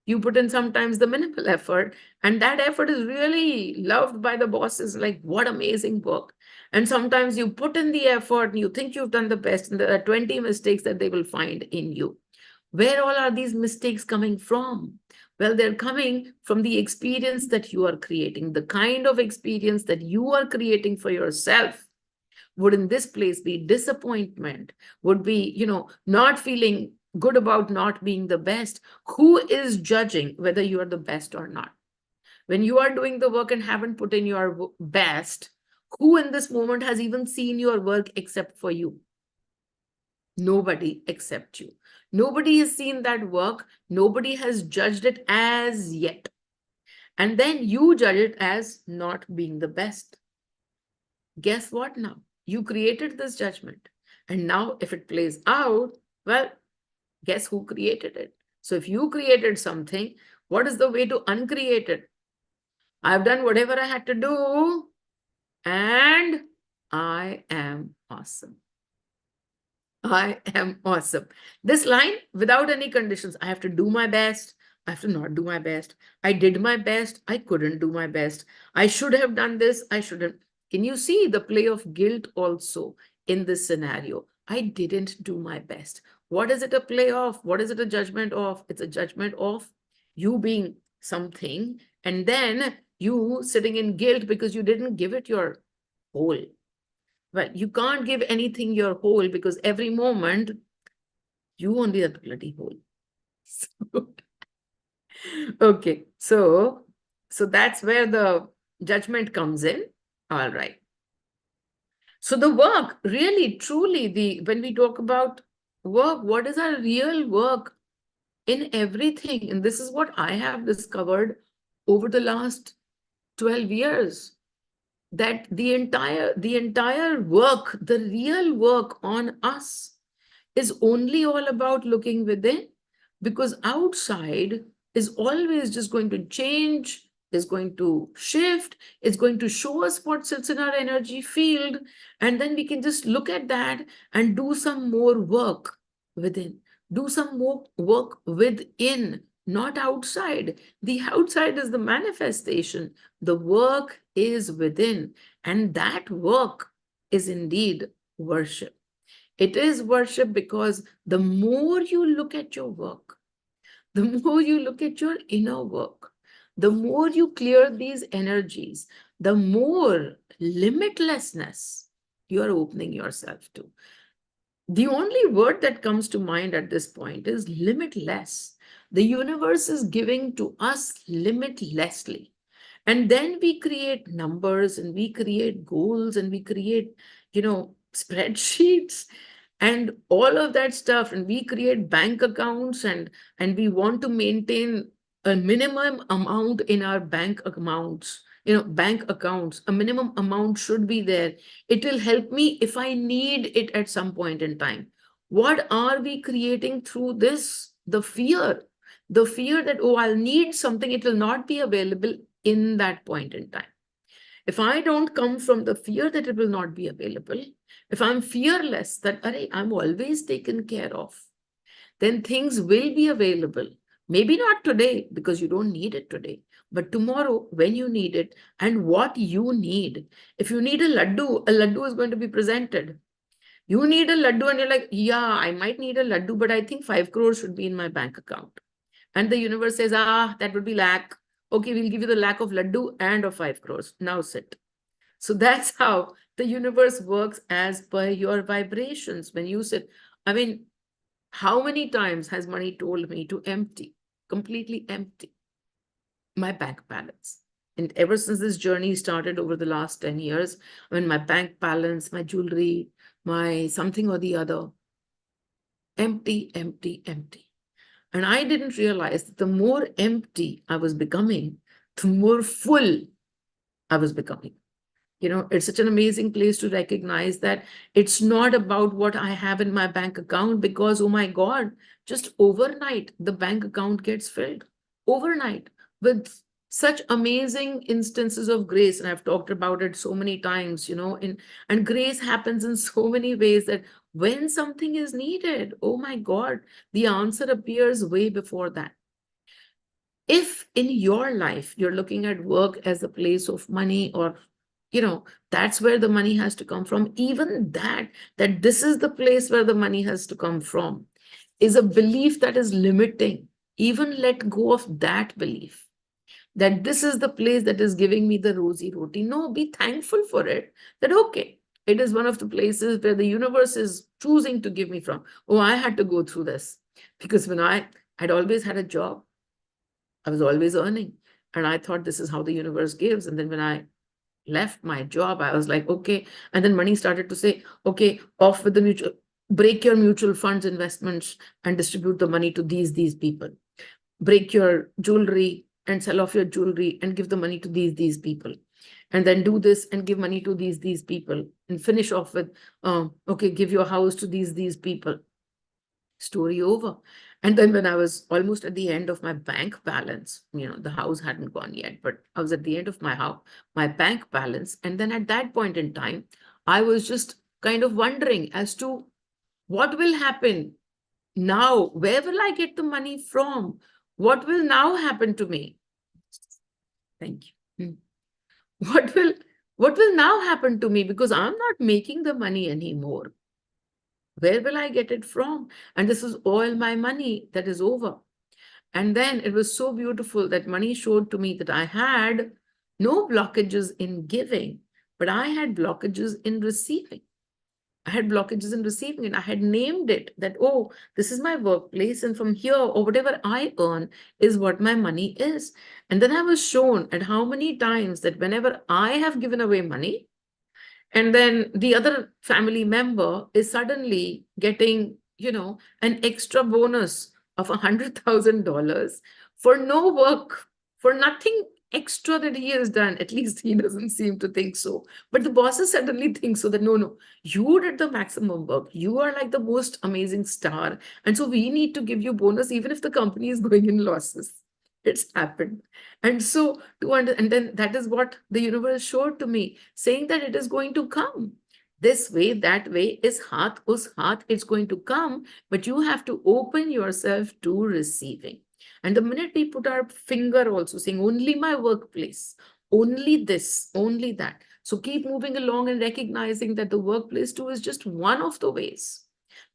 Speaker 1: You put in sometimes the minimal effort, and that effort is really loved by the bosses, like, what amazing work. And sometimes you put in the effort and you think you've done the best, and there are 20 mistakes that they will find in you. Where all are these mistakes coming from? Well, they're coming from the experience that you are creating, the kind of experience that you are creating for yourself. Would in this place be disappointment, would be, not feeling good about not being the best. Who is judging whether you are the best or not? When you are doing the work and haven't put in your best, who in this moment has even seen your work except for you? Nobody except you. Nobody has seen that work. Nobody has judged it as yet. And then you judge it as not being the best. Guess what now? You created this judgment. And now if it plays out, well, guess who created it? So if you created something, what is the way to uncreate it? I've done whatever I had to do, and I am awesome. I am awesome. This line, without any conditions, I have to do my best. I have to not do my best. I did my best. I couldn't do my best. I should have done this. I shouldn't. Can you see the play of guilt also in this scenario? I didn't do my best. What is it a play of? What is it a judgment of? It's a judgment of you being something, and then you sitting in guilt because you didn't give it your whole. Well, you can't give anything your whole, because every moment you only have the bloody whole. Okay, so that's where the judgment comes in. All right. So the work, really, truly, when we talk about work, what is our real work in everything? And this is what I have discovered over the last 12 years. That the entire work, the real work on us, is only all about looking within, because outside is always just going to change, is going to shift, it's going to show us what sits in our energy field, and then we can just look at that and do some more work within, do some more work within, not outside. The outside is the manifestation, the work is within, and that work is indeed worship. It is worship, because the more you look at your work, the more you look at your inner work, the more you clear these energies, the more limitlessness you are opening yourself to. The only word that comes to mind at this point is limitless. The universe is giving to us limitlessly. And then we create numbers and we create goals and we create, spreadsheets and all of that stuff. And we create bank accounts and we want to maintain a minimum amount in our bank accounts. Bank accounts, a minimum amount should be there. It will help me if I need it at some point in time. What are we creating through this? The fear that, oh, I'll need something, it will not be available in that point in time. If I don't come from the fear that it will not be available, if I'm fearless that I'm always taken care of, then things will be available. Maybe not today because you don't need it today, but tomorrow when you need it and what you need. If you need a laddu is going to be presented. You need a laddu and you're like, yeah, I might need a laddu, but I think 5 crores should be in my bank account. And the universe says, that would be lack. Okay, we'll give you the lack of laddu and of 5 crores. Now sit. So that's how the universe works as per your vibrations. When you sit, I mean, how many times has money told me to empty, completely empty my bank balance? And ever since this journey started over the last 10 years, my bank balance, my jewelry, my something or the other, empty, empty, empty. And I didn't realize that the more empty I was becoming, the more full I was becoming. It's such an amazing place to recognize that it's not about what I have in my bank account because, oh my God, just overnight, the bank account gets filled overnight with such amazing instances of grace. And I've talked about it so many times, and grace happens in so many ways that when something is needed, oh my God, the answer appears way before that. If in your life you're looking at work as a place of money, or that's where the money has to come from, even that this is the place where the money has to come from is a belief that is limiting. Even let go of that belief that this is the place that is giving me the rosy roti. No, be thankful for it, that okay, it is one of the places where the universe is choosing to give me from. Oh, I had to go through this because when I had always had a job, I was always earning, and I thought this is how the universe gives. And then when I left my job, I was like, okay. And then money started to say, okay, off with the mutual, break your mutual funds investments and distribute the money to these people. Break your jewelry and sell off your jewelry and give the money to these people. And then do this and give money to these people and finish off with, okay, give your house to these people. Story over. And then when I was almost at the end of my bank balance, the house hadn't gone yet, but I was at the end of my bank balance. And then at that point in time, I was just kind of wondering as to what will happen now. Where will I get the money from? What will now happen to me? Thank you. What will now happen to me? Because I'm not making the money anymore. Where will I get it from? And this is all my money that is over. And then it was so beautiful that money showed to me that I had no blockages in giving, but I had blockages in receiving. I had blockages in receiving, and I had named it that, oh, this is my workplace, and from here, or whatever I earn is what my money is. And then I was shown at how many times that whenever I have given away money, and then the other family member is suddenly getting, an extra bonus of $100,000 for no work, for nothing extra that he has done. At least he doesn't seem to think so. But the bosses suddenly think so that, no, you did the maximum work. You are like the most amazing star. And so we need to give you bonus even if the company is going in losses. It's happened. And so and then that is what the universe showed to me, saying that it is going to come. This way, that way, is haath us haath, it's going to come, but you have to open yourself to receiving. And the minute we put our finger also saying, only my workplace, only this, only that. So keep moving along and recognizing that the workplace too is just one of the ways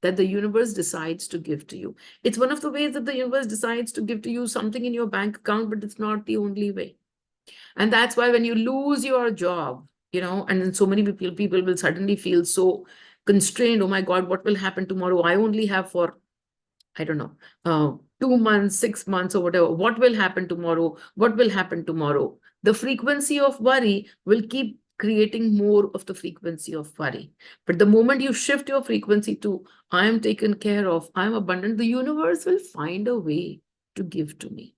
Speaker 1: that the universe decides to give to you. It's one of the ways that the universe decides to give to you something in your bank account, but it's not the only way. And that's why when you lose your job, and then so many people will suddenly feel so constrained. Oh my God, what will happen tomorrow? I only have for, I don't know, 2 months, 6 months or whatever. What will happen tomorrow? What will happen tomorrow? The frequency of worry will keep creating more of the frequency of worry. But the moment you shift your frequency to, I am taken care of, I am abundant, the universe will find a way to give to me.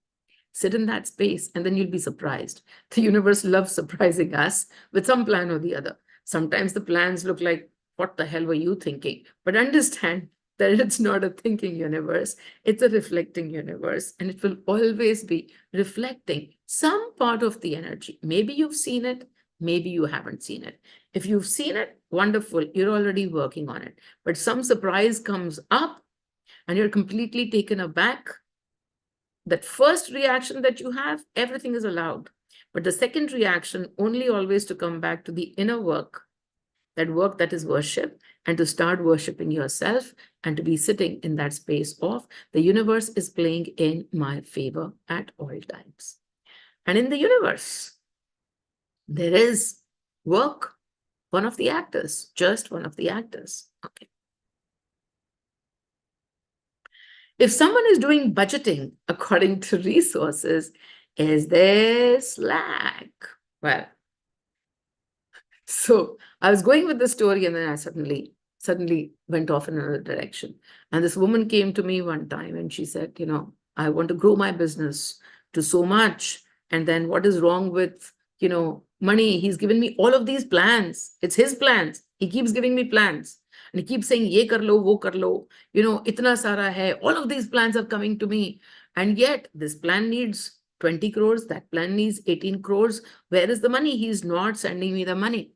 Speaker 1: Sit in that space and then you'll be surprised. The universe loves surprising us with some plan or the other. Sometimes the plans look like, what the hell were you thinking? But understand that it's not a thinking universe, it's a reflecting universe, and it will always be reflecting some part of the energy. Maybe you've seen it, maybe you haven't seen it. If you've seen it, wonderful, you're already working on it. But some surprise comes up and you're completely taken aback. That first reaction that you have, everything is allowed. But the second reaction, only always to come back to the inner work that is worship, and to start worshiping yourself, and to be sitting in that space of, the universe is playing in my favor at all times. And in the universe, there is work, one of the actors, just one of the actors. Okay. If someone is doing budgeting according to resources, is there slack? Well, so I was going with the story, and then I suddenly went off in another direction. And this woman came to me one time and she said, I want to grow my business to so much. And then what is wrong with, money? He's given me all of these plans. It's his plans. He keeps giving me plans. And he keeps saying, ye kar lo, wo kar lo, itna sara hai. All of these plans are coming to me. And yet this plan needs 20 crores, that plan needs 18 crores. Where is the money? He's not sending me the money.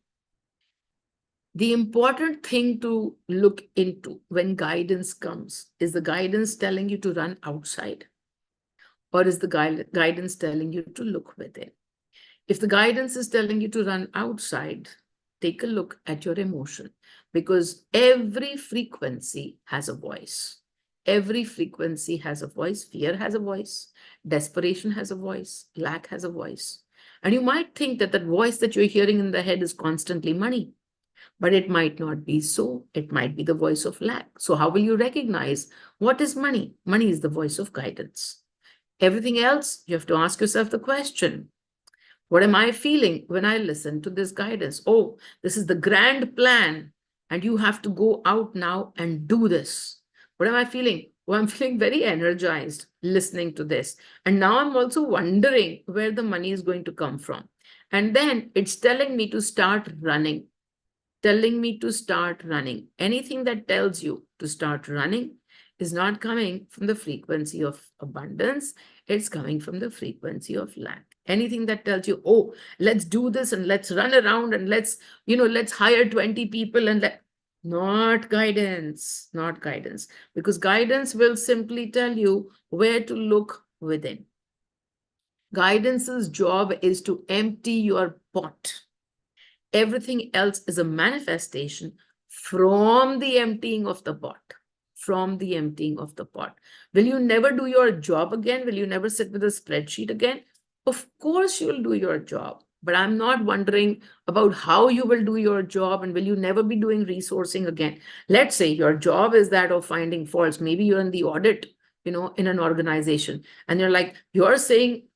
Speaker 1: The important thing to look into when guidance comes, is the guidance telling you to run outside? Or is the guidance telling you to look within? If the guidance is telling you to run outside, take a look at your emotion, because every frequency has a voice. Every frequency has a voice. Fear has a voice. Desperation has a voice. Lack has a voice. And you might think that that voice that you're hearing in the head is constantly money. But it might not be so. It might be the voice of lack. So how will you recognize what is money? Money is the voice of guidance. Everything else, you have to ask yourself the question, what am I feeling when I listen to this guidance? Oh, this is the grand plan, and you have to go out now and do this. What am I feeling? Well, I'm feeling very energized listening to this. And now I'm also wondering where the money is going to come from. And then it's telling me to start running. Anything that tells you to start running is not coming from the frequency of abundance. It's coming from the frequency of lack. Anything that tells you, oh, let's do this and let's run around and let's hire 20 people and not guidance, because guidance will simply tell you where to look within. Guidance's job is to empty your pot. Everything else is a manifestation from the emptying of the pot. Will you never do your job again? Will you never sit with a spreadsheet again? Of course you'll do your job. But I'm not wondering about how you will do your job, and will you never be doing resourcing again? Let's say your job is that of finding faults. Maybe you're in the audit, in an organization, and you're saying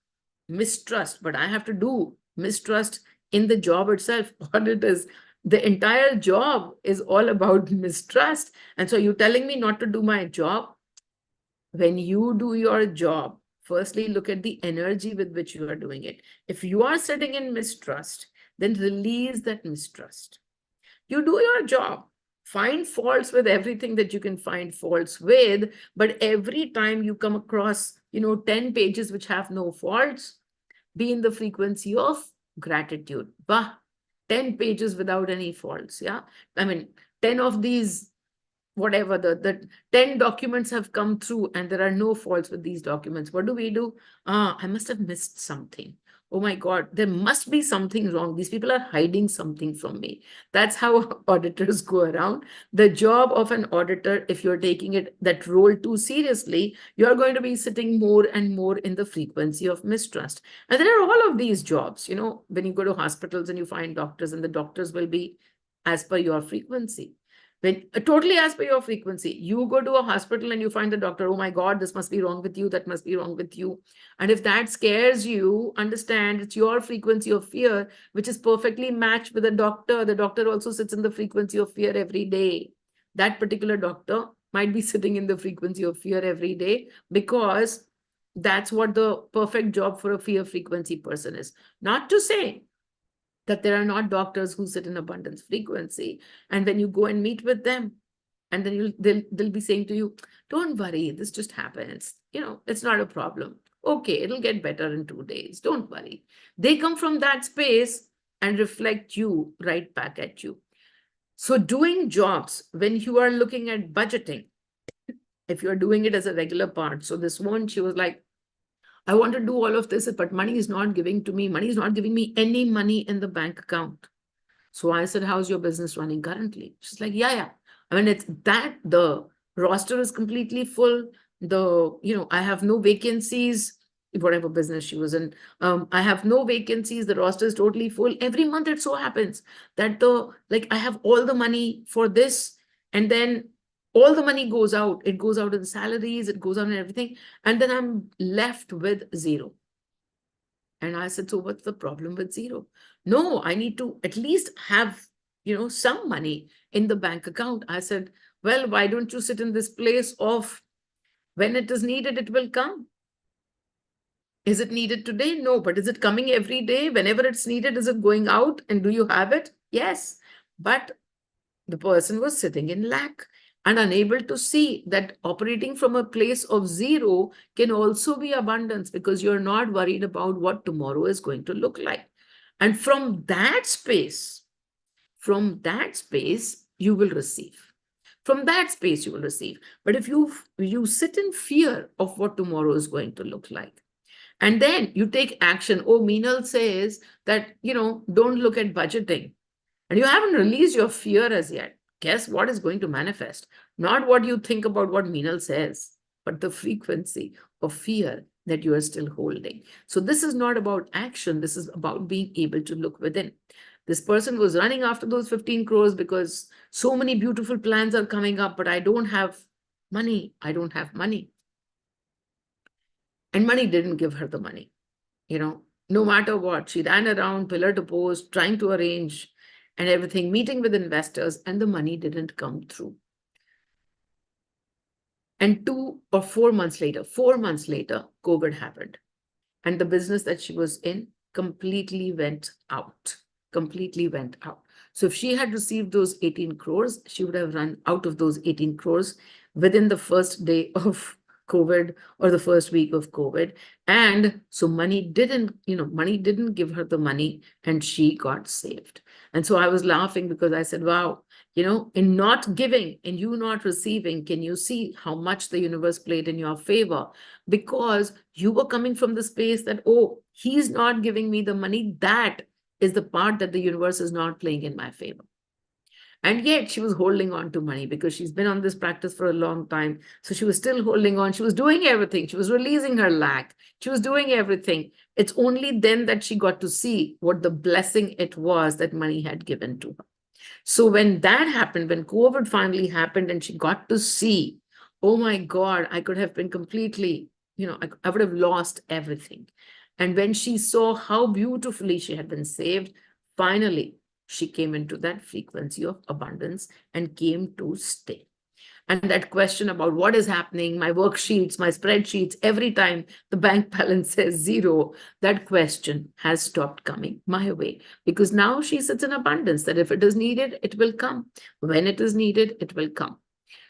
Speaker 1: mistrust, but I have to do mistrust in the job itself. Audit is, the entire job is all about mistrust. And so you're telling me not to do my job? When you do your job, firstly, look at the energy with which you are doing it. If you are sitting in mistrust, then release that mistrust. You do your job. Find faults with everything that you can find faults with. But every time you come across, 10 pages which have no faults, be in the frequency of gratitude. Bah, 10 pages without any faults. Yeah. 10 of these, whatever, the 10 documents have come through and there are no faults with these documents. What do? I must have missed something. Oh my God, there must be something wrong. These people are hiding something from me. That's how auditors go around. The job of an auditor, if you're taking that role too seriously, you're going to be sitting more and more in the frequency of mistrust. And there are all of these jobs, when you go to hospitals and you find doctors, and the doctors will be as per your frequency. When totally as per your frequency, you go to a hospital and you find the doctor, oh my God, this must be wrong with you, that must be wrong with you. And if that scares you, understand it's your frequency of fear, which is perfectly matched with the doctor. The doctor also sits in the frequency of fear every day. That particular doctor might be sitting in the frequency of fear every day, because that's what the perfect job for a fear frequency person is. Not to say that there are not doctors who sit in abundance frequency. And when you go and meet with them, and then they'll be saying to you, don't worry, this just happens. It's not a problem. Okay, it'll get better in 2 days. Don't worry. They come from that space and reflect you right back at you. So doing jobs, when you are looking at budgeting, if you're doing it as a regular part, so this one, she was like, I want to do all of this, but money is not giving to me. Money is not giving me any money in the bank account. So I said, how's your business running currently? She's like, yeah. I mean, it's that the roster is completely full. I have no vacancies, whatever business she was in. I have no vacancies. The roster is totally full. Every month it so happens that I have all the money for this, and then all the money goes out. It goes out in salaries, it goes out in everything. And then I'm left with zero. And I said, so what's the problem with zero? No, I need to at least have, some money in the bank account. I said, well, why don't you sit in this place of when it is needed, it will come. Is it needed today? No, but is it coming every day? Whenever it's needed, is it going out? And do you have it? Yes. But the person was sitting in lack and unable to see that operating from a place of zero can also be abundance, because you're not worried about what tomorrow is going to look like. And from that space, you will receive. From that space, you will receive. But if you sit in fear of what tomorrow is going to look like, and then you take action. Oh, Meenal says that, don't look at budgeting. And you haven't released your fear as yet. Guess what is going to manifest? Not what you think about what Meenal says, but the frequency of fear that you are still holding. So this is not about action. This is about being able to look within. This person was running after those 15 crores because so many beautiful plans are coming up, but I don't have money. I don't have money. And money didn't give her the money. No matter what, she ran around pillar to post, trying to arrange and everything, meeting with investors, and the money didn't come through. And 2 or 4 months later, COVID happened. And the business that she was in completely went out. So if she had received those 18 crores, she would have run out of those 18 crores within the first day of COVID or the first week of COVID. And so money didn't give her the money, and she got saved. And so I was laughing because I said, wow, in not giving and you not receiving, can you see how much the universe played in your favor? Because you were coming from the space that, oh, he's not giving me the money. That is the part that the universe is not playing in my favor. And yet she was holding on to money because she's been on this practice for a long time. So she was still holding on. She was doing everything. She was releasing her lack. She was doing everything. It's only then that she got to see what the blessing it was that money had given to her. So when that happened, when COVID finally happened and she got to see, oh my God, I could have been completely, I would have lost everything. And when she saw how beautifully she had been saved, finally, she came into that frequency of abundance and came to stay. And that question about what is happening, my worksheets, my spreadsheets, every time the bank balance says zero, that question has stopped coming my way, because now she sits in abundance that if it is needed, it will come. When it is needed, it will come.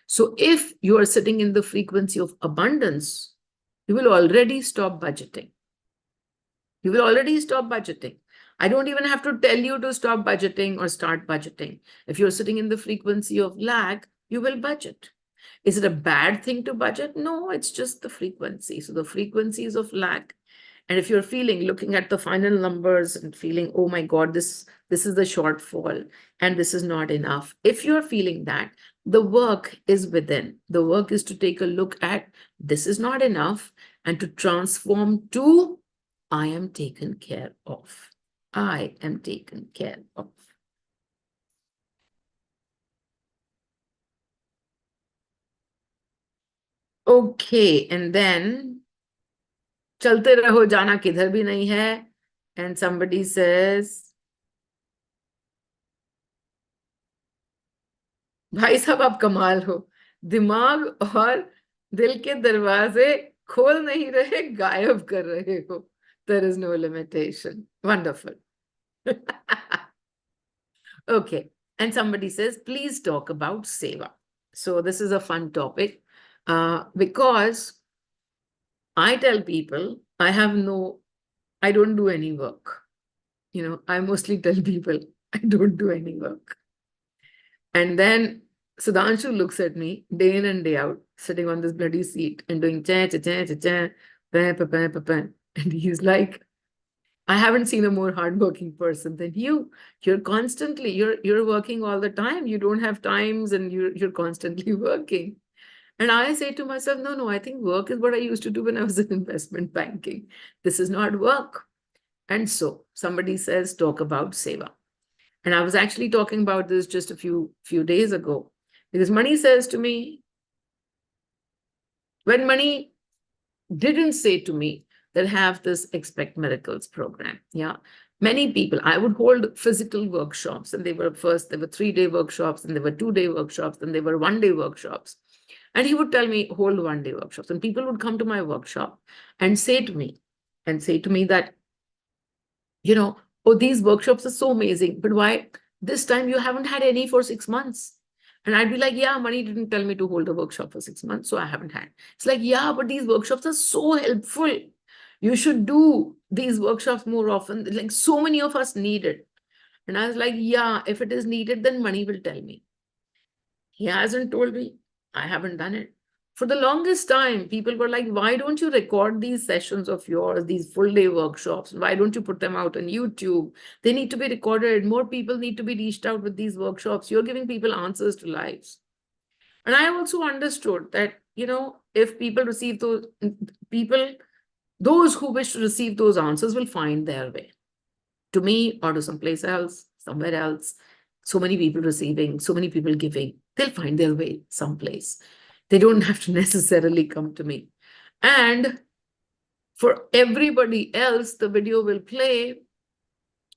Speaker 1: So if you are sitting in the frequency of abundance, you will already stop budgeting. You will already stop budgeting. I don't even have to tell you to stop budgeting or start budgeting. If you're sitting in the frequency of lack, you will budget. Is it a bad thing to budget? No, it's just the frequency. So the frequencies of lack. And if you're looking at the final numbers and feeling, oh my God, this is the shortfall and this is not enough. If you're feeling that, the work is within. The work is to take a look at this is not enough and to transform to I am taken care of. I am taken care of. Okay, and then चलते रहो जाना किधर भी नहीं है, and somebody says, भाई साहब आप कमाल हो, दिमाग और दिल के दरवाजे खोल नहीं रहे, गायब कर रहे हो. There is no limitation. Wonderful. Okay, and somebody says, please talk about seva. So this is a fun topic because I tell people I don't do any work. I mostly tell people I don't do any work. And then Sudhanshu looks at me day in and day out, sitting on this bloody seat and doing cha cha cha cha cha, pa, pa, pa, pa, pa. And he's like, I haven't seen a more hardworking person than you. You're working all the time. You don't have times and you're constantly working. And I say to myself, no, I think work is what I used to do when I was in investment banking. This is not work. And so somebody says, talk about seva. And I was actually talking about this just a few days ago, because Mani says to me, when Mani didn't say to me that have this Expect Miracles program, yeah, many people, I would hold physical workshops, and there were 3-day workshops, and there were 2-day workshops, and there were 1-day workshops. And he would tell me, hold 1-day workshops. And people would come to my workshop and say to me that, oh, these workshops are so amazing, but why this time you haven't had any for 6 months? And I'd be like, yeah, Mani didn't tell me to hold a workshop for 6 months, so I haven't had. It's like, yeah, but these workshops are so helpful. You should do these workshops more often. Like, so many of us need it. And I was like, yeah, if it is needed, then Mani will tell me. He hasn't told me. I haven't done it. For the longest time, people were like, why don't you record these sessions of yours, these full-day workshops? Why don't you put them out on YouTube? They need to be recorded. More people need to be reached out with these workshops. You're giving people answers to lives. And I also understood that, if people receive those who wish to receive those answers will find their way to me or to someplace else, somewhere else. So many people receiving, so many people giving, they'll find their way someplace. They don't have to necessarily come to me. And for everybody else, the video will play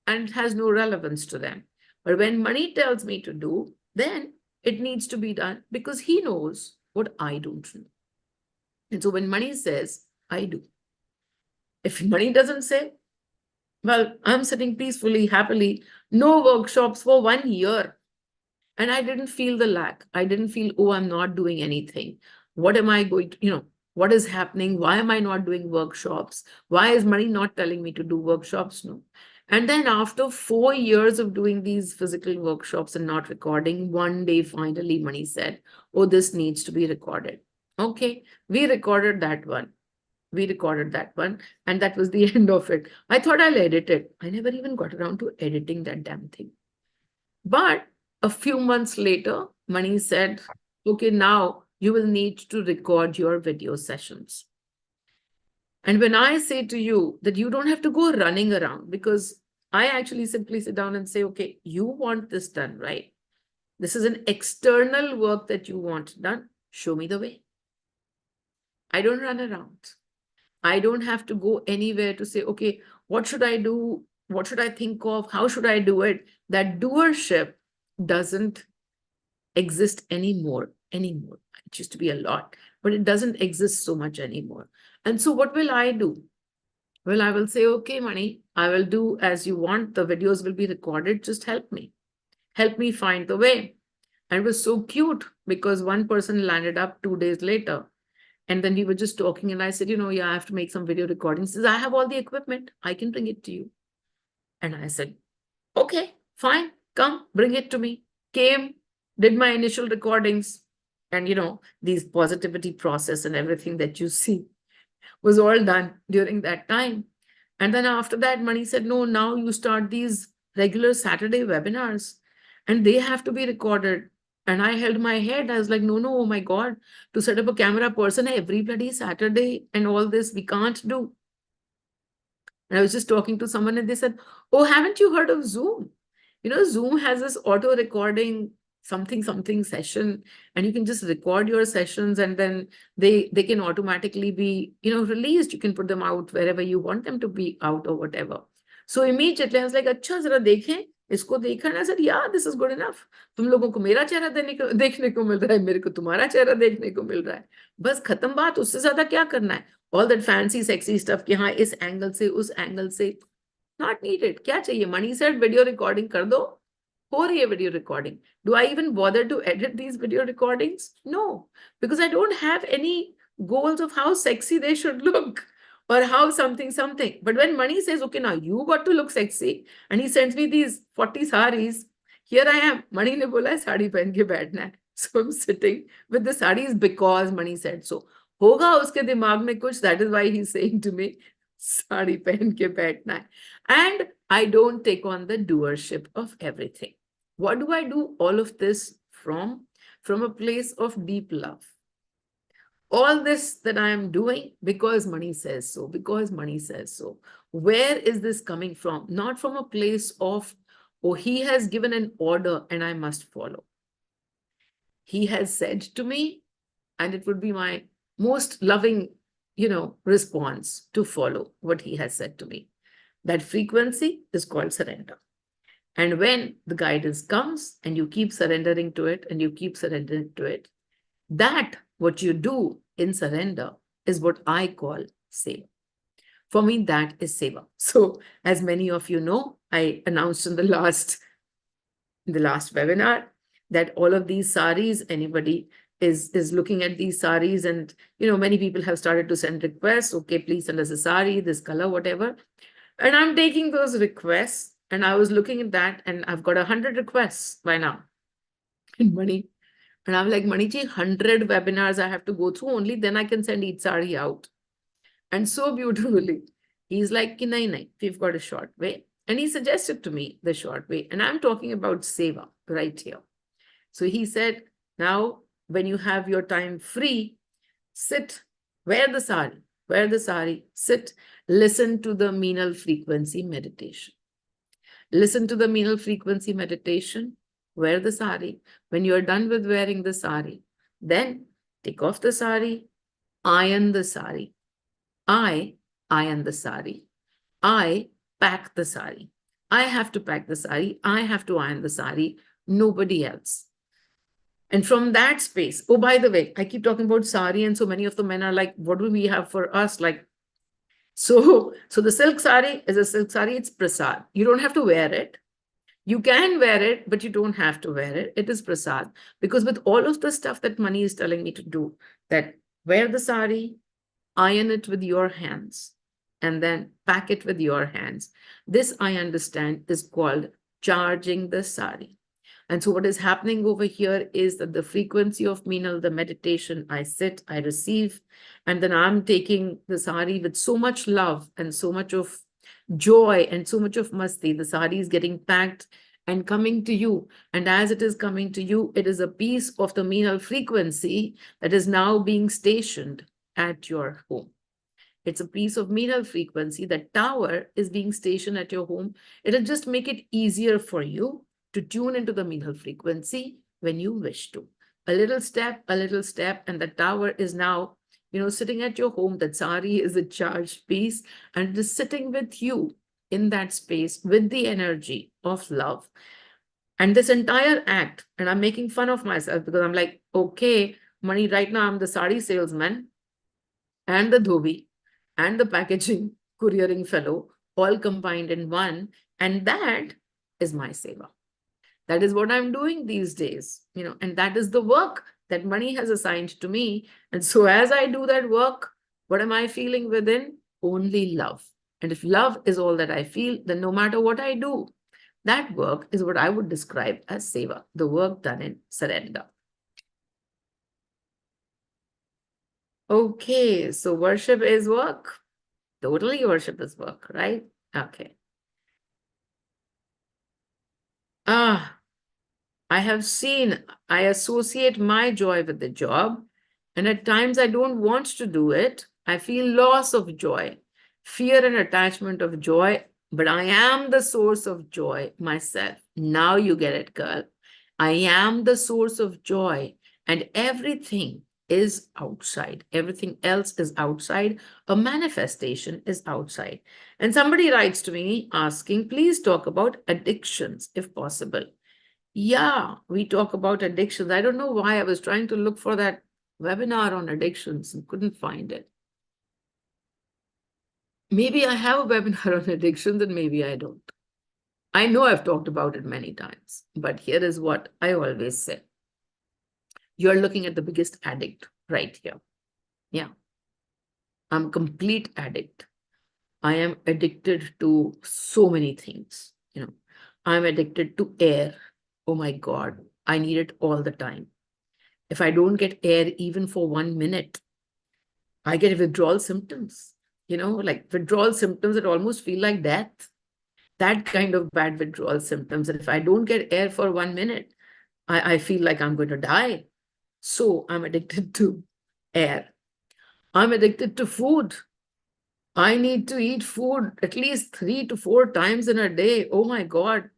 Speaker 1: and it has no relevance to them. But when Mani tells me to do, then it needs to be done because he knows what I don't know. And so when Mani says, I do. If Mani doesn't say, well, I'm sitting peacefully, happily, no workshops for 1 year. And I didn't feel the lack. I didn't feel, oh, I'm not doing anything. What am I going to, what is happening? Why am I not doing workshops? Why is Mani not telling me to do workshops? No. And then after 4 years of doing these physical workshops and not recording, one day finally Mani said, oh, this needs to be recorded. Okay, we recorded that one. And that was the end of it. I thought I'll edit it. I never even got around to editing that damn thing. But a few months later, Mani said, okay, now you will need to record your video sessions. And when I say to you that you don't have to go running around, because I actually simply sit down and say, okay, you want this done, right? This is an external work that you want done. Show me the way. I don't run around. I don't have to go anywhere to say, okay, what should I do? What should I think of? How should I do it? That doership doesn't exist anymore. It used to be a lot, but it doesn't exist so much anymore. And so what will I do? Well, I will say, okay, Mani, I will do as you want. The videos will be recorded. Just help me. Help me find the way. And it was so cute because one person landed up 2 days later. And then we were just talking and I said, yeah, I have to make some video recordings. He says, I have all the equipment. I can bring it to you. And I said, okay, fine. Come, bring it to me. Came, did my initial recordings. And, these positivity process and everything that you see was all done during that time. And then after that, Mani said, no, now you start these regular Saturday webinars and they have to be recorded. And I held my head. I was like, no, oh my God, to set up a camera person every bloody Saturday and all this, we can't do. And I was just talking to someone and they said, oh, haven't you heard of Zoom? Zoom has this auto recording something session, and you can just record your sessions, and then they can automatically be, released. You can put them out wherever you want them to be out or whatever. So immediately I was like, अच्छा जरा देखें इसको देखा ना sir, yeah, this is good enough. तुम लोगों को मेरा चेहरा देखने को मिल रहा है, मेरे को तुम्हारा चेहरा देखने को मिल रहा है, बस खत्म बात, उससे ज्यादा क्या करना है? All that fancy sexy stuff कि हाँ इस एंगल से उस एंगल से, नॉट नीडेड. क्या चाहिए? मनी सेड वीडियो रिकॉर्डिंग कर दो, हो रही है video recording. Do I even bother to edit these video recordings? No, because I don't have any goals of how sexy they should look or how something. But when Mani says, okay, now you got to look sexy, and he sends me these 40 saris, here I am. Mani ne bola hai saari pehen ke baithna hai. So I'm sitting with the saris because Mani said so. Hoga uske dimag mein kuch, that is why he's saying to me, saari pehen ke baithna hai. And I don't take on the doership of everything. What do I do all of this from? From a place of deep love. All this that I am doing because Mani says so, because Mani says so. Where is this coming from? Not from a place of, oh, he has given an order and I must follow. He has said to me, and it would be my most loving, response to follow what he has said to me. That frequency is called surrender. And when the guidance comes and you keep surrendering to it and you keep surrendering to it, that what you do in surrender is what I call seva. For me, that is seva. So as many of you know, I announced in the last webinar that all of these saris, anybody is looking at these saris, and many people have started to send requests. Okay, please send us a sari, this color, whatever. And I'm taking those requests, and I was looking at that, and I've got 100 requests by now in Mani. And I'm like, Maniji, 100 webinars I have to go through, only then I can send each sari out. And so beautifully, he's like, nahi, we've got a short way. And he suggested to me the short way. And I'm talking about seva right here. So he said, now, when you have your time free, sit, wear the sari, sit, listen to the Meenal frequency meditation. Listen to the Meenal frequency meditation. Wear the sari. When you're done with wearing the sari, then take off the sari, iron the sari. I iron the sari. I pack the sari. I have to pack the sari. I have to iron the sari. Nobody else. And from that space, oh, by the way, I keep talking about sari, and so many of the men are like, what do we have for us? Like, so the silk sari is a silk sari. It's prasad. You don't have to wear it. You can wear it, but you don't have to wear it. It is prasad. Because with all of the stuff that Mani is telling me to do, that wear the sari, iron it with your hands, and then pack it with your hands. This, I understand, is called charging the sari. And so what is happening over here is that the frequency of Meenal, the meditation, I sit, I receive, and then I'm taking the sari with so much love and so much of joy and so much of masti. The sari is getting packed and coming to you. And as it is coming to you, it is a piece of the Meenal frequency that is now being stationed at your home. It's a piece of Meenal frequency. That tower is being stationed at your home. It'll just make it easier for you to tune into the Meenal frequency when you wish to. A little step, and the tower is now, sitting at your home. That sari is a charged piece, and it is sitting with you in that space with the energy of love. And this entire act, and I'm making fun of myself because I'm like, okay, Mani, right now I'm the sari salesman and the dhobi and the packaging couriering fellow, all combined in one. And that is my seva. That is what I'm doing these days, and that is the work that Mani has assigned to me. And so as I do that work, what am I feeling within? Only love. And if love is all that I feel, then no matter what I do, that work is what I would describe as seva, the work done in surrender. Okay, so worship is work. Totally worship is work, right? Okay. I have seen, I associate my joy with the job, and at times I don't want to do it. I feel loss of joy, fear and attachment of joy, but I am the source of joy myself. Now you get it, girl. I am the source of joy, and everything is outside. Everything else is outside. A manifestation is outside. And somebody writes to me asking, please talk about addictions if possible. Yeah, we talk about addictions. I don't know why I was trying to look for that webinar on addictions and couldn't find it. Maybe I have a webinar on addictions and maybe I don't. I know I've talked about it many times, but here is what I always say. You're looking at the biggest addict right here. Yeah. I'm a complete addict. I am addicted to so many things. I'm addicted to air. Oh my God, I need it all the time. If I don't get air even for 1 minute, I get withdrawal symptoms. Like withdrawal symptoms that almost feel like death. That kind of bad withdrawal symptoms. And if I don't get air for 1 minute, I feel like I'm going to die. So I'm addicted to air. I'm addicted to food. I need to eat food at least 3 to 4 times in a day. Oh my God.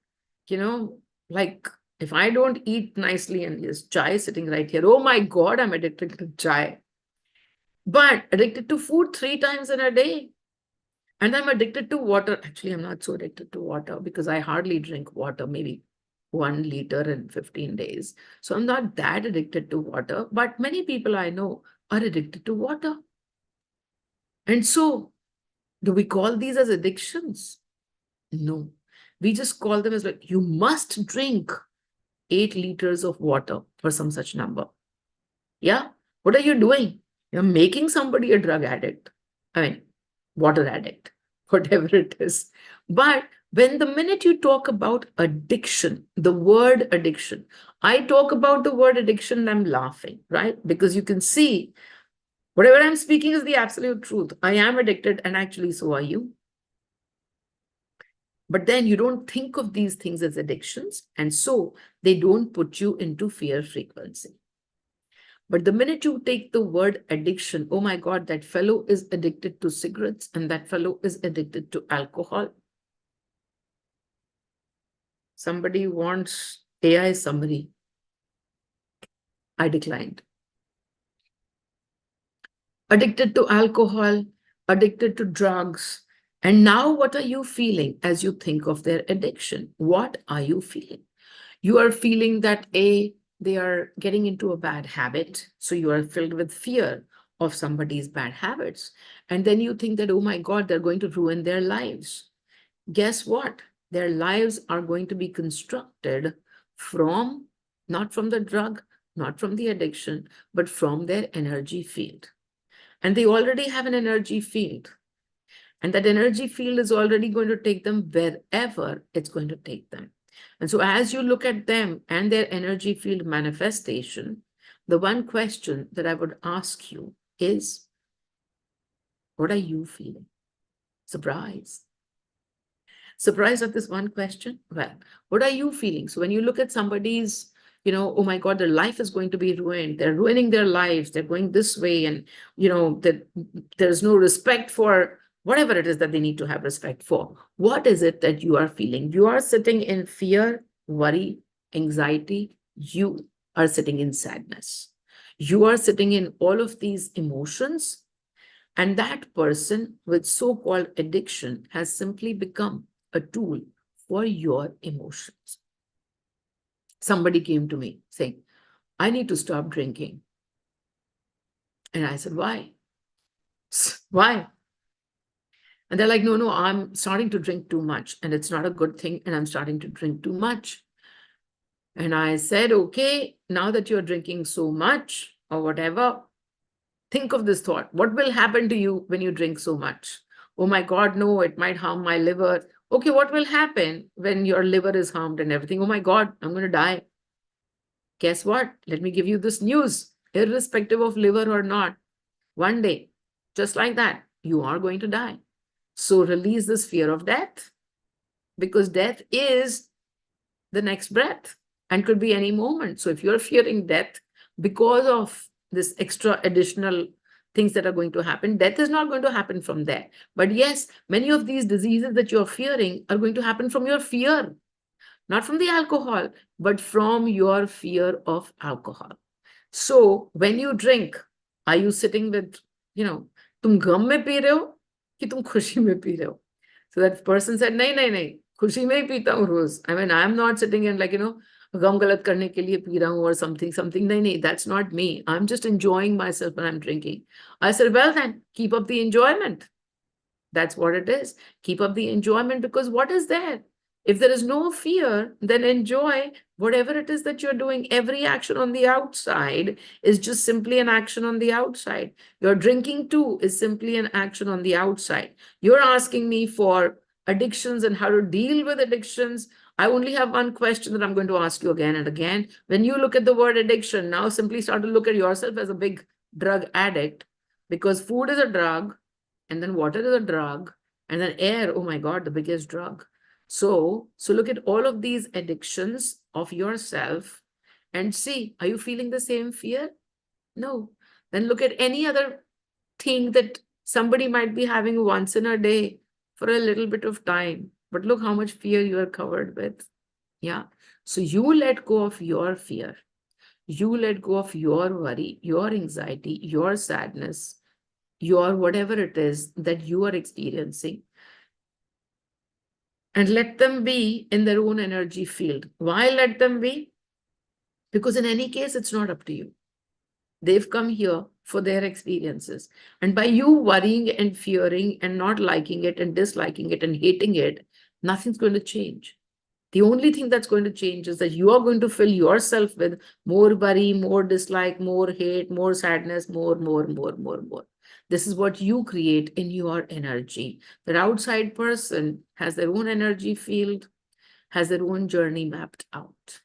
Speaker 1: Like if I don't eat nicely, and there's chai sitting right here, oh my God, I'm addicted to chai. But addicted to food 3 times in a day. And I'm addicted to water. Actually, I'm not so addicted to water because I hardly drink water, maybe 1 liter in 15 days. So I'm not that addicted to water, but many people I know are addicted to water. And so, do we call these as addictions? No. We just call them as like, you must drink 8 liters of water or some such number. Yeah? What are you doing? You're making somebody a drug addict. I mean, water addict, whatever it is. But when the minute you talk about addiction, the word addiction, I talk about the word addiction and I'm laughing, right? Because you can see whatever I'm speaking is the absolute truth. I am addicted, and actually so are you. But then you don't think of these things as addictions, and so they don't put you into fear frequency. But the minute you take the word addiction, oh my God, that fellow is addicted to cigarettes and that fellow is addicted to alcohol. Somebody wants AI summary. I declined. Addicted to alcohol, addicted to drugs. And now what are you feeling as you think of their addiction? What are you feeling? You are feeling that they are getting into a bad habit. So you are filled with fear of somebody's bad habits. And then you think that, oh my God, they're going to ruin their lives. Guess what? Their lives are going to be constructed from, not from the drug, not from the addiction, but from their energy field. And they already have an energy field. And that energy field is already going to take them wherever it's going to take them. And so as you look at them and their energy field manifestation, the one question that I would ask you is, what are you feeling? Surprise. Surprised at this one question? Well, what are you feeling? So when you look at somebody's, oh my God, their life is going to be ruined. They're ruining their lives. They're going this way. And, that there's no respect for whatever it is that they need to have respect for. What is it that you are feeling? You are sitting in fear, worry, anxiety. You are sitting in sadness. You are sitting in all of these emotions. And that person with so-called addiction has simply become a tool for your emotions. Somebody came to me saying, I need to stop drinking. And I said, why? Why? And they're like, no, I'm starting to drink too much and it's not a good thing. And I'm starting to drink too much. And I said, okay, now that you're drinking so much or whatever, think of this thought. What will happen to you when you drink so much? Oh my God, no, it might harm my liver. Okay, what will happen when your liver is harmed and everything? Oh my God, I'm going to die. Guess what? Let me give you this news. Irrespective of liver or not, one day, just like that, you are going to die. So release this fear of death, because death is the next breath and could be any moment. So if you're fearing death because of this extra additional things that are going to happen, death is not going to happen from there. But yes, many of these diseases that you're fearing are going to happen from your fear. not from the alcohol, but from your fear of alcohol. So when you drink, are you sitting with, तुम गम में P रहे हो कि तुम खुशी में P रहे हो? So that person said, नहीं नहीं नहीं, खुशी में ही पीता हूँ रोज. I mean, I'm not sitting and गम गलत करने के लिए पी रहा हूँ or something. नहीं नहीं, that's not me. I'm just enjoying myself when I'm drinking. I said, well then, keep up the enjoyment. That's what it is. Keep up the enjoyment, because what is there? If there is no fear, then enjoy whatever it is that you're doing. Every action on the outside is just simply an action on the outside. Your drinking too is simply an action on the outside. You're asking me for addictions and how to deal with addictions. I only have one question that I'm going to ask you again and again. When you look at the word addiction, now simply start to look at yourself as a big drug addict, because food is a drug, and then water is a drug, and then air, oh my God, the biggest drug. So look at all of these addictions of yourself and see, are you feeling the same fear? No. Then look at any other thing that somebody might be having once in a day for a little bit of time, but look how much fear you are covered with. Yeah. So you let go of your fear. You let go of your worry, your anxiety, your sadness, your whatever it is that you are experiencing, and let them be in their own energy field. Why let them be? Because in any case, it's not up to you. They've come here for their experiences. And by you worrying and fearing and not liking it and disliking it and hating it, nothing's going to change. The only thing that's going to change is that you are going to fill yourself with more worry, more dislike, more hate, more sadness, more. This is what you create in your energy. The outside person has their own energy field, has their own journey mapped out.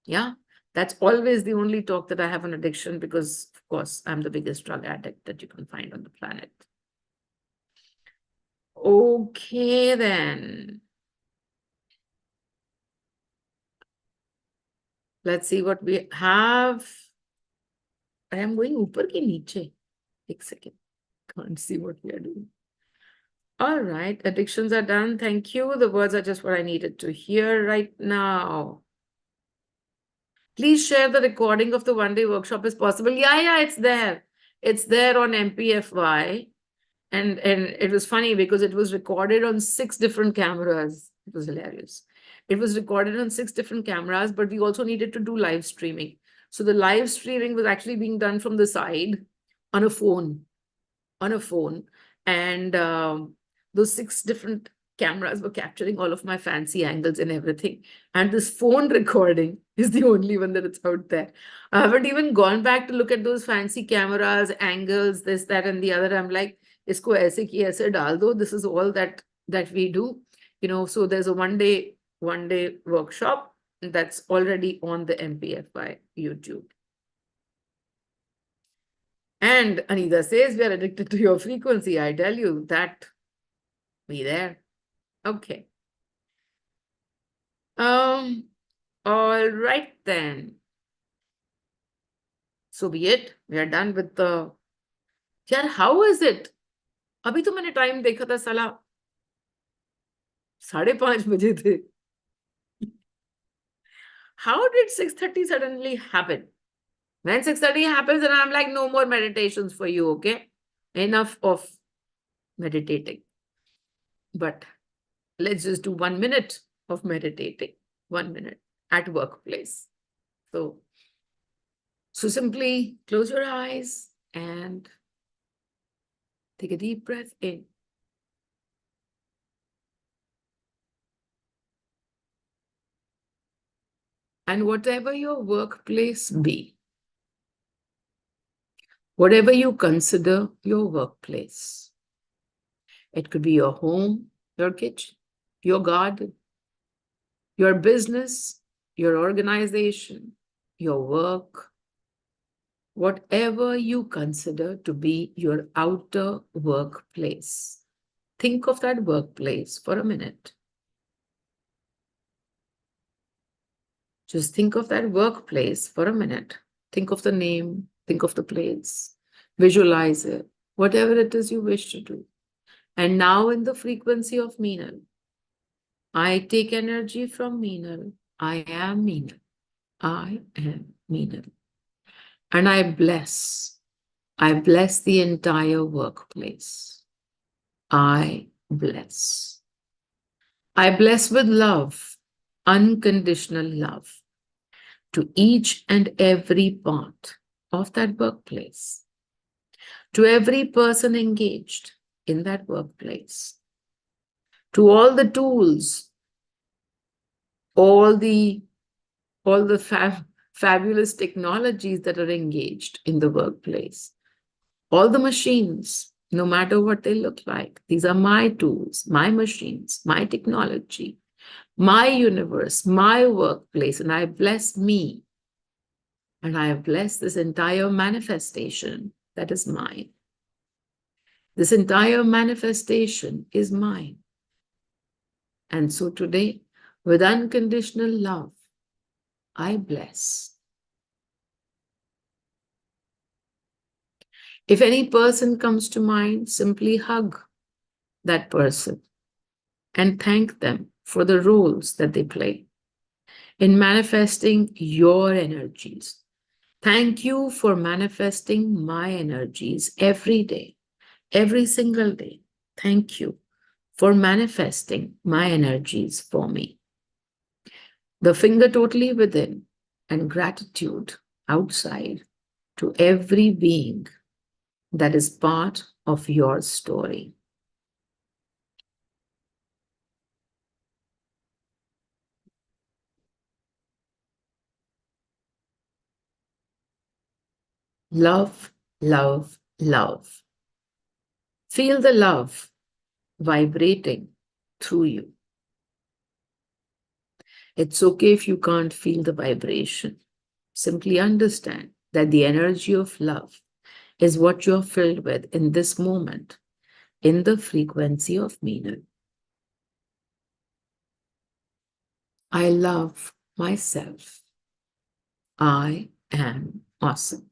Speaker 1: Yeah, that's always the only talk that I have on addiction, because, of course, I'm the biggest drug addict that you can find on the planet. Okay, then. Let's see what we have. I am going upar ki niche. एक second. Can't see what we are doing. All right, addictions are done. Thank you. The words are just what I needed to hear right now. Please share the recording of the one-day workshop is possible. Yeah, it's there. It's there on MPFY. And it was funny because it was recorded on 6 different cameras. It was hilarious. It was recorded on 6 different cameras, but we also needed to do live streaming. So the live streaming was actually being done from the side on a phone. And those 6 different cameras were capturing all of my fancy angles and everything. And this phone recording is the only one that it's out there. I haven't even gone back to look at those fancy cameras, angles, this, that, and the other. I'm like, isko aise ki aise dal do. This is all that we do. So there's a one-day workshop that's already on the MPFY YouTube. And Anita says, we are addicted to your frequency. I tell you that. Be there. Okay. All right then. So be it. We are done with the... Yaar, how is it? अभी तो मैंने time देखा था साला 5:30 बजे थे. How did 6:30 suddenly happen? When 6:30 happens, and I'm like, no more meditations for you, okay? Enough of meditating. But let's just do 1 minute of meditating. 1 minute at workplace. So simply close your eyes and take a deep breath in. And whatever your workplace be, whatever you consider your workplace, it could be your home, your kitchen, your garden, your business, your organization, your work, whatever you consider to be your outer workplace. Think of that workplace for a minute. Just think of that workplace for a minute. Think of the name, think of the place, visualize it, whatever it is you wish to do. And now in the frequency of Meenal, I take energy from Meenal. I am Meenal. I am Meenal. And I bless the entire workplace. I bless. I bless with love, unconditional love, to each and every part of that workplace, to every person engaged in that workplace, to all the tools, all the fabulous technologies that are engaged in the workplace, all the machines, no matter what they look like. These are my tools, my machines, my technology, my universe, my workplace, and I bless me. And I bless this entire manifestation that is mine. This entire manifestation is mine. And so today, with unconditional love, I bless. If any person comes to mind, simply hug that person and thank them for the roles that they play in manifesting your energies. Thank you for manifesting my energies every day, every single day. Thank you for manifesting my energies for me. The finger totally within and gratitude outside to every being that is part of your story. Love, love, love. Feel the love vibrating through you. It's okay if you can't feel the vibration. Simply understand that the energy of love is what you're filled with in this moment, in the frequency of Meenal. I love myself. I am awesome.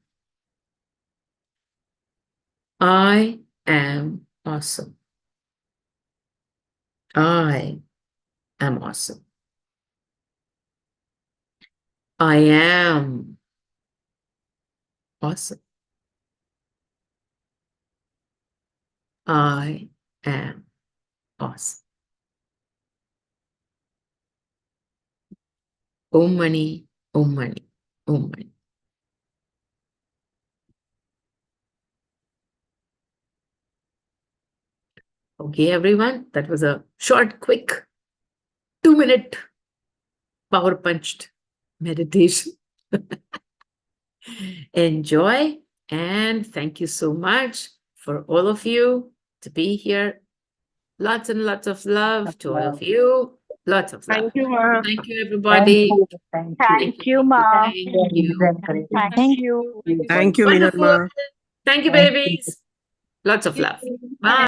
Speaker 1: I am awesome. I am awesome. I am awesome. I am awesome. Om Mani, Om Mani, Om Mani. Okay, everyone, that was a short, quick 2-minute power punched meditation. Enjoy, and thank you so much for all of you to be here. Lots and lots of love to all of you. Lots of love.
Speaker 4: Thank you, Ma.
Speaker 1: Thank you, everybody.
Speaker 4: Thank you, Ma.
Speaker 1: Thank you.
Speaker 4: Thank you.
Speaker 1: Thank you.
Speaker 4: Meenal
Speaker 1: Wonderful.
Speaker 4: Ma.
Speaker 1: Thank you, babies. Lots of love. Bye.